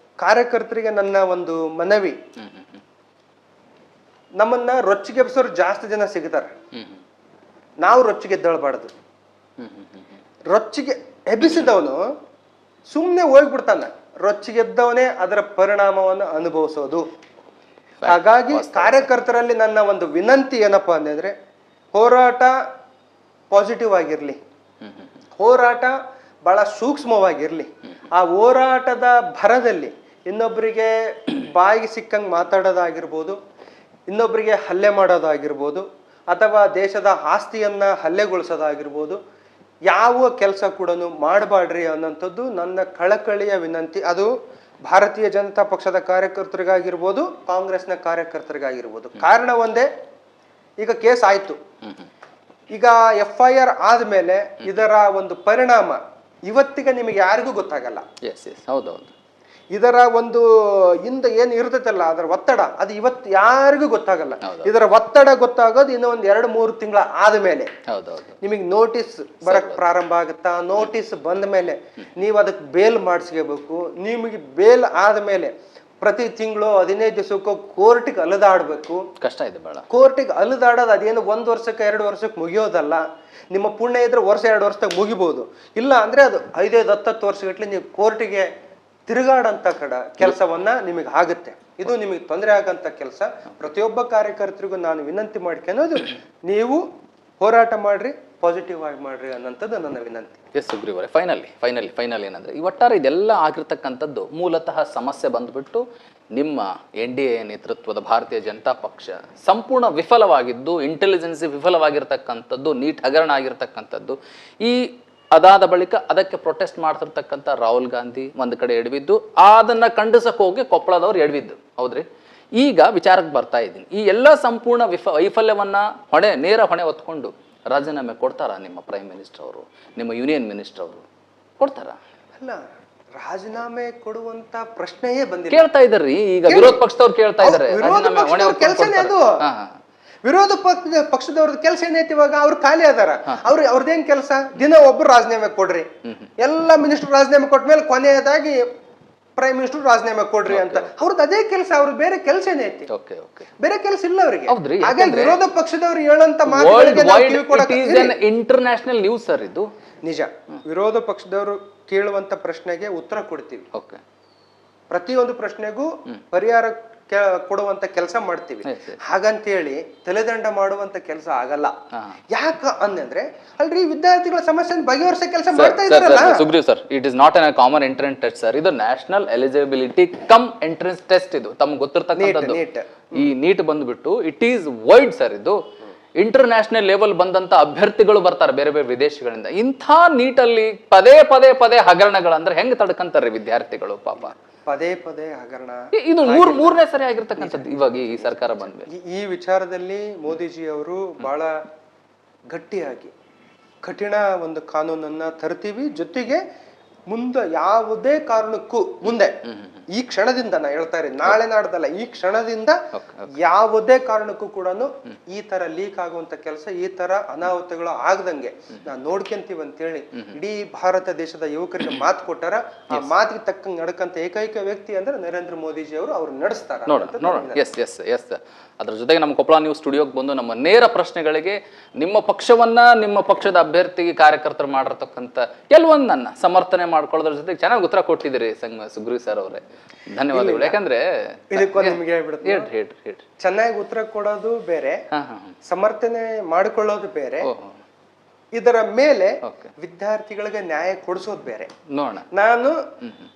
ಕಾರ್ಯಕರ್ತರಿಗೆ ನನ್ನ ಒಂದು ಮನವಿ, ನಮ್ಮನ್ನ ರೊಚ್ಚಿಗೆಬ್ಸೋರು ಜಾಸ್ತಿ ಜನ ಸಿಗ್ತಾರೆ. ನಾವು ರೊಚ್ಚಿಗೆದ್ದಳ್ಬಾರ್ದು. ರೊಚ್ಚಿಗೆ ಎಬ್ಬಿಸಿದವನು ಸುಮ್ಮನೆ ಹೋಗ್ಬಿಡ್ತಾನೆ. ರೊಚ್ಚಿಗೆದ್ದವನೇ ಅದರ ಪರಿಣಾಮವನ್ನು ಅನುಭವಿಸೋದು. ಹಾಗಾಗಿ ಕಾರ್ಯಕರ್ತರಲ್ಲಿ ನನ್ನ ಒಂದು ವಿನಂತಿ ಏನಪ್ಪಾ ಅಂತಂದ್ರೆ, ಹೋರಾಟ ಪಾಸಿಟಿವ್ ಆಗಿರ್ಲಿ, ಹೋರಾಟ ಬಹಳ ಸೂಕ್ಷ್ಮವಾಗಿರ್ಲಿ. ಆ ಹೋರಾಟದ ಭರದಲ್ಲಿ ಇನ್ನೊಬ್ಬರಿಗೆ ಬಾಯಿಗೆ ಸಿಕ್ಕಂಗೆ ಮಾತಾಡೋದಾಗಿರ್ಬೋದು, ಇನ್ನೊಬ್ಬರಿಗೆ ಹಲ್ಲೆ ಮಾಡೋದಾಗಿರ್ಬೋದು, ಅಥವಾ ದೇಶದ ಆಸ್ತಿಯನ್ನ ಹಲ್ಲೆಗೊಳಿಸೋದಾಗಿರ್ಬೋದು, ಯಾವ ಕೆಲಸ ಕೂಡ ಮಾಡಬಾಡ್ರಿ ಅನ್ನೋಂಥದ್ದು ನನ್ನ ಕಳಕಳಿಯ ವಿನಂತಿ. ಅದು ಭಾರತೀಯ ಜನತಾ ಪಕ್ಷದ ಕಾರ್ಯಕರ್ತರಿಗಾಗಿರ್ಬೋದು, ಕಾಂಗ್ರೆಸ್ನ ಕಾರ್ಯಕರ್ತರಿಗಾಗಿರ್ಬೋದು. ಕಾರಣ ಒಂದೇ, ಈಗ ಕೇಸ್ ಆಯ್ತು. ಈಗ FIR ಆದ್ಮೇಲೆ ಇದರ ಒಂದು ಪರಿಣಾಮ ಇವತ್ತಿಗೆ ನಿಮಗೆ ಯಾರಿಗೂ ಗೊತ್ತಾಗಲ್ಲ. ಇದರ ಒಂದು ಹಿಂದೆ ಏನು ಇರ್ತೈತಲ್ಲ ಅದರ ಒತ್ತಡ, ಅದು ಇವತ್ತು ಯಾರಿಗೂ ಗೊತ್ತಾಗಲ್ಲ. ಇದರ ಒತ್ತಡ ಗೊತ್ತಾಗೋದು ಇನ್ನೂ ಒಂದು 2-3 ತಿಂಗಳ ಆದ್ಮೇಲೆ. ನಿಮಗೆ ನೋಟಿಸ್ ಬರಕ್ ಪ್ರಾರಂಭ ಆಗುತ್ತಾ? ನೋಟಿಸ್ ಬಂದ ಮೇಲೆ ನೀವು ಅದಕ್ಕೆ ಬೇಲ್ ಮಾಡಿಸ್ಕೋಬೇಕು. ನಿಮಗೆ ಬೇಲ್ ಆದ್ಮೇಲೆ ಪ್ರತಿ ತಿಂಗಳು 15 ದಿವಸಕ್ಕೂ ಕೋರ್ಟಿಗೆ ಅಲದಾಡ್ಬೇಕು. ಕಷ್ಟ ಇದೆ ಬಹಳ. ಕೋರ್ಟಿಗೆ ಅಲದಾಡೋದು ಅದೇನು 1 ವರ್ಷಕ್ಕೆ 2 ವರ್ಷಕ್ಕೆ ಮುಗಿಯೋದಲ್ಲ. ನಿಮ್ಮ ಪುಣ್ಯ ಇದ್ರೆ 1-2 ವರ್ಷದಾಗ ಮುಗಿಬಹುದು. ಇಲ್ಲ ಅಂದ್ರೆ ಅದು 5-10 ವರ್ಷಗಟ್ಲೆ ನೀವು ಕೋರ್ಟಿಗೆ ತಿರುಗಾಡಂತ ಕೆಲಸವನ್ನ ನಿಮಗೆ ಆಗುತ್ತೆ. ಇದು ನಿಮಗೆ ತೊಂದರೆ ಆಗಂತ ಕೆಲಸ. ಪ್ರತಿಯೊಬ್ಬ ಕಾರ್ಯಕರ್ತರಿಗೂ ನಾನು ವಿನಂತಿ ಮಾಡ್ಕೊಳ್ಳೋದು, ನೀವು ಹೋರಾಟ ಮಾಡ್ರಿ, ಪಾಸಿಟಿವ್ ಆಗಿ ಮಾಡ್ರಿ ಅನ್ನೋಂಥದ್ದು ನನ್ನ ವಿನಂತಿ. ಎಸ್ ಸುಗ್ರೀವರೇ, ಫೈನಲಿ ಏನಂದ್ರೆ, ಈ ಒಟ್ಟಾರೆ ಇದೆಲ್ಲ ಆಗಿರ್ತಕ್ಕಂಥದ್ದು ಮೂಲತಃ ಸಮಸ್ಯೆ ಬಂದ್ಬಿಟ್ಟು ನಿಮ್ಮ NDA ನೇತೃತ್ವದ ಭಾರತೀಯ ಜನತಾ ಪಕ್ಷ ಸಂಪೂರ್ಣ ವಿಫಲವಾಗಿದ್ದು, ಇಂಟೆಲಿಜೆನ್ಸಿ ವಿಫಲವಾಗಿರ್ತಕ್ಕಂಥದ್ದು, ನೀಟ್ ಹಗರಣ ಆಗಿರ್ತಕ್ಕಂಥದ್ದು. ಅದಾದ ಬಳಿಕ ಅದಕ್ಕೆ ಪ್ರೊಟೆಸ್ಟ್ ಮಾಡ್ತಿರ್ತಕ್ಕಂಥ ರಾಹುಲ್ ಗಾಂಧಿ ಒಂದು ಕಡೆ ಎಡವಿದ್ದು, ಅದನ್ನ ಖಂಡಿಸಕ್ಕೆ ಹೋಗಿ ಕೊಪ್ಪಳದವ್ರು ಎಡವಿದ್ದು, ಹೌದ್ರಿ? ಈಗ ವಿಚಾರಕ್ಕೆ ಬರ್ತಾ ಇದ್ದೀನಿ. ಈ ಎಲ್ಲ ಸಂಪೂರ್ಣ ವೈಫಲ್ಯವನ್ನ ನೇರ ಹೊಣೆ ಹೊತ್ಕೊಂಡು ರಾಜೀನಾಮೆ ಕೊಡ್ತಾರಾ ನಿಮ್ಮ ಪ್ರೈಮ್ ಮಿನಿಸ್ಟರ್ ಅವರು, ನಿಮ್ಮ ಯೂನಿಯನ್ ಮಿನಿಸ್ಟರ್ ಅವರು ಕೊಡ್ತಾರ? ಅಲ್ಲ, ರಾಜೀನಾಮೆ ಕೊಡುವಂತ ಪ್ರಶ್ನೆಯೇ ಬಂದಿಲ್ಲ. ಕೇಳ್ತಾ ಇದ್ದಾರ್ರಿ ಈಗ ವಿರೋಧ ಪಕ್ಷದವ್ರು ಕೇಳ್ತಾ ಇದ್ದಾರೆ. ವಿರೋಧ ಪಕ್ಷದವ್ರದ್ದು ಕೆಲಸ ಏನೈತಿ ಇವಾಗ ಅವ್ರು ಖಾಲಿ ಅದಾರ ಅವ್ರದ್ದೇನ್ ಕೆಲಸ ದಿನ ಒಬ್ರು ರಾಜೀನಾಮೆ ಕೊಡ್ರಿ, ಎಲ್ಲ ಮಿನಿಸ್ಟರ್ ರಾಜೀನಾಮೆ ಕೊಟ್ಮೇಲೆ ಕೊನೆಯದಾಗಿ ಪ್ರೈಮ್ ಮಿನಿಸ್ಟರ್ ರಾಜೀನಾಮೆ ಕೊಡ್ರಿ ಅಂತ ಅವ್ರದ್ದು ಅದೇ ಕೆಲಸ. ಅವ್ರ ಬೇರೆ ಕೆಲಸ ಏನೈತಿ? ಬೇರೆ ಕೆಲಸ ಇಲ್ಲ ಅವರಿಗೆ. ಹಾಗಾಗಿ ವಿರೋಧ ಪಕ್ಷದವ್ರು ಹೇಳಂತ ಇಂಟರ್ನ್ಯಾಷನಲ್ ನ್ಯೂಸ್ ಸರ್ ಇದು ನಿಜ. ವಿರೋಧ ಪಕ್ಷದವರು ಕೇಳುವಂತ ಪ್ರಶ್ನೆಗೆ ಉತ್ತರ ಕೊಡ್ತೀವಿ, ಪ್ರತಿಯೊಂದು ಪ್ರಶ್ನೆಗೂ ಪರಿಹಾರ ಕೊಡುವಂತ ಕೆಲಸ ಮಾಡ್ತೀವಿ. ಹಾಗಂತೇಳಿ ತಲೆದಂಡ ಮಾಡುವಂತ ಕೆಲಸ ಆಗಲ್ಲ. ಯಾಕ ಅಂದ್ರೆ ಅಲ್ರಿ ವಿದ್ಯಾರ್ಥಿಗಳ ಸಮಸ್ಯೆ ಬಗೆಹರಿಸೋ ಕೆಲಸ ಮಾಡ್ತಾ ಇದಾರಲ್ಲ. Sugreev sir, it is not an common entrance test sir, ಇದು national eligibility cum entrance test. ಇದು ತಮ್ಗೆ ಗೊತ್ತಿರ್ತಕ್ಕಂಥದ್ದು. ಈ ನೀಟ್ ಬಂದ್ಬಿಟ್ಟು ಇಟ್ ಈಸ್ ವೈಡ್ ಸರ್. ಇದು ಇಂಟರ್ನ್ಯಾಷನಲ್ ಲೆವೆಲ್ ಬಂದಂತ ಅಭ್ಯರ್ಥಿಗಳು ಬರ್ತಾರೆ ಬೇರೆ ಬೇರೆ ವಿದೇಶಗಳಿಂದ. ಇಂಥ ನೀಟಲ್ಲಿ ಪದೇ ಪದೇ ಪದೇ ಹಗರಣಗಳಂದ್ರೆ ಹೆಂಗ್ ತಡ್ಕಂತಾರ್ರಿ ವಿದ್ಯಾರ್ಥಿಗಳು ಪಾಪ? ಪದೇ ಪದೇ ಹಗರಣ. ಇದು ಮೂರನೇ ಸರಿ ಆಗಿರ್ತಕ್ಕಂಥದ್ದು ಇವಾಗ ಈ ಸರ್ಕಾರ ಬಂದ್ಮೇಲೆ. ಈ ವಿಚಾರದಲ್ಲಿ ಮೋದಿಜಿ ಅವರು ಬಹಳ ಗಟ್ಟಿಯಾಗಿ ಕಠಿಣ ಒಂದು ಕಾನೂನನ್ನ ತರ್ತೀವಿ. ಜೊತೆಗೆ ಮುಂದೆ ಯಾವುದೇ ಕಾರಣಕ್ಕೂ ಮುಂದೆ ಈ ಕ್ಷಣದಿಂದ ನಾ ಹೇಳ್ತಾ ಇದ್ದೀನಿ, ನಾಳೆ ನಾಡ್ದಲ್ಲ, ಈ ಕ್ಷಣದಿಂದ ಯಾವುದೇ ಕಾರಣಕ್ಕೂ ಕೂಡ ಈ ತರ ಲೀಕ್ ಆಗುವಂತ ಕೆಲಸ, ಈ ತರ ಅನಾಹುತಗಳು ಆಗದಂಗೆ ನಾವು ನೋಡ್ಕೊಂತೀವಿ ಅಂತೇಳಿ ಇಡೀ ಭಾರತ ದೇಶದ ಯುವಕರಿಗೆ ಮಾತು ಕೊಟ್ಟಾರ. ಆ ಮಾತಿಗೆ ತಕ್ಕಂಗೆ ನಡ್ಕಂತ ಏಕೈಕ ವ್ಯಕ್ತಿ ಅಂದ್ರೆ ನರೇಂದ್ರ ಮೋದಿಜಿ ಅವರು. ಅವ್ರು ನಡೆಸ್ತಾರ. ಅದ್ರ ಜೊತೆಗೆ ನಮ್ಮ ಕೊಪ್ಪಳ ನ್ಯೂಸ್ ಸ್ಟುಡಿಯೋಗೆ ಬಂದು ನಮ್ಮ ನೇರ ಪ್ರಶ್ನೆಗಳಿಗೆ ನಿಮ್ಮ ಪಕ್ಷವನ್ನ, ನಿಮ್ಮ ಪಕ್ಷದ ಅಭ್ಯರ್ಥಿಗೆ ಕಾರ್ಯಕರ್ತರು ಮಾಡಿರ್ತಕ್ಕಂಥ ಕೆಲವೊಂದನ್ನ ಸಮರ್ಥನೆ ಮಾಡ್ಕೊಳ್ಳೋದ್ರ ಜೊತೆಗೆ ಚೆನ್ನಾಗಿ ಉತ್ತರ ಕೊಟ್ಟಿದ್ದೀರಿ ಸುಗ್ರೀವ್ ಸರ್ ಅವರೇ. ಧನ್ಯವಾದಗಳು. ಯಾಕಂದ್ರೆ ಚೆನ್ನಾಗಿ ಉತ್ತರ ಕೊಡೋದು ಬೇರೆ, ಸಮರ್ಥನೆ ಮಾಡಿಕೊಳ್ಳೋದು ಬೇರೆ, ಇದರ ಮೇಲೆ ವಿದ್ಯಾರ್ಥಿಗಳಿಗೆ ನ್ಯಾಯ ಕೊಡಿಸೋದು ಬೇರೆ. ನಾನು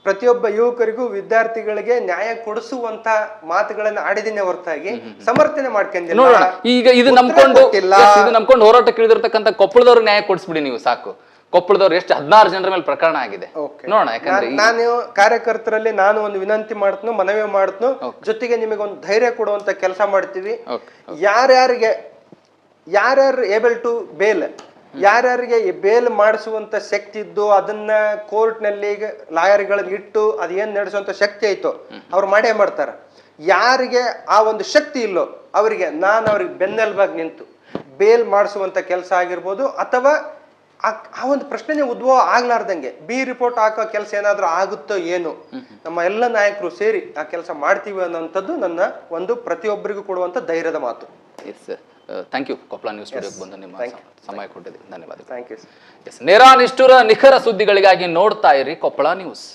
ಪ್ರತಿಯೊಬ್ಬ ಯುವಕರಿಗೂ ವಿದ್ಯಾರ್ಥಿಗಳಿಗೆ ನ್ಯಾಯ ಕೊಡಿಸುವಂತ ಮಾತುಗಳನ್ನ ಆಡಿದಿನೇ ಹೊರತಾಗಿ ಸಮರ್ಥನೆ ಮಾಡ್ಕೊಂಡಿಲ್ಲ. ಈಗ ಇದು ನಂಬ್ಕೊಂಡು ಹೋರಾಟ ಕೇಳಿದಿರ್ತಕ್ಕಂಥ ಕೊಪ್ಪಳದವ್ರಿಗೆ ನ್ಯಾಯ ಕೊಡಿಸ್ಬಿಡಿ ನೀವು ಸಾಕು. ಕೊಪ್ಪಳದವ್ರು ಎಷ್ಟು 16 ಜನರ ಮೇಲೆ ಪ್ರಕರಣ ಆಗಿದೆ ನೋಡೋಣ. ಯಾಕಂದ್ರೆ ನಾನು ಕಾರ್ಯಕರ್ತರಲ್ಲಿ ನಾನು ಒಂದು ವಿನಂತಿ ಮಾಡ್ತನು, ಮನವಿ ಮಾಡ್ತನು, ಜೊತೆಗೆ ನಿಮಗೆ ಒಂದು ಧೈರ್ಯ ಕೊಡುವಂತ ಕೆಲಸ ಮಾಡ್ತೀವಿ. ಯಾರ್ಯಾರು ಏಬಲ್ ಟು ಬೇಲ್, ಯಾರ್ಯಾರಿಗೆ ಬೇಲ್ ಮಾಡಿಸುವಂತ ಶಕ್ತಿ ಇದ್ದು ಅದನ್ನ ಕೋರ್ಟ್ ನಲ್ಲಿ ಲಾಯರ್ಗಳನ್ನ ಇಟ್ಟು ಅದೇನ್ ನಡೆಸುವಂತ ಶಕ್ತಿ ಐತೋ ಅವ್ರು ಮಾಡೇ ಮಾಡ್ತಾರ. ಯಾರಿಗೆ ಆ ಒಂದು ಶಕ್ತಿ ಇಲ್ಲೋ ಅವರಿಗೆ ನಾನು ಅವ್ರಿಗೆ ಬೆನ್ನೆಲುಬಾಗಿ ನಿಂತು ಬೇಲ್ ಮಾಡಿಸುವಂತ ಕೆಲಸ ಆಗಿರ್ಬೋದು, ಅಥವಾ ಆ ಒಂದು ಪ್ರಶ್ನೆ ಉದ್ಭವ ಆಗ್ಲಾರ್ದಂಗೆ ಬಿ ರಿಪೋರ್ಟ್ ಹಾಕೋ ಕೆಲಸ ಏನಾದ್ರೂ ಆಗುತ್ತೋ ಏನು, ನಮ್ಮ ಎಲ್ಲ ನಾಯಕರು ಸೇರಿ ಆ ಕೆಲಸ ಮಾಡ್ತೀವಿ ಅನ್ನೋಂಥದ್ದು ನನ್ನ ಒಂದು ಪ್ರತಿಯೊಬ್ಬರಿಗೂ ಕೊಡುವಂತ ಧೈರ್ಯದ ಮಾತು. Thank you. ಕೊಪ್ಪಳ ನ್ಯೂಸ್ ಸ್ಟುಡಿಯೋಗೆ ಬಂದು ನಿಮ್ಮ ಸಮಯ ಕೊಟ್ಟಿದ್ದೀವಿ. ಧನ್ಯವಾದ. Thank you. ನೇರ ನಿಷ್ಠುರ ನಿಖರ ಸುದ್ದಿಗಳಿಗಾಗಿ ನೋಡ್ತಾ ಇರಿ ಕೊಪ್ಪಳ ನ್ಯೂಸ್.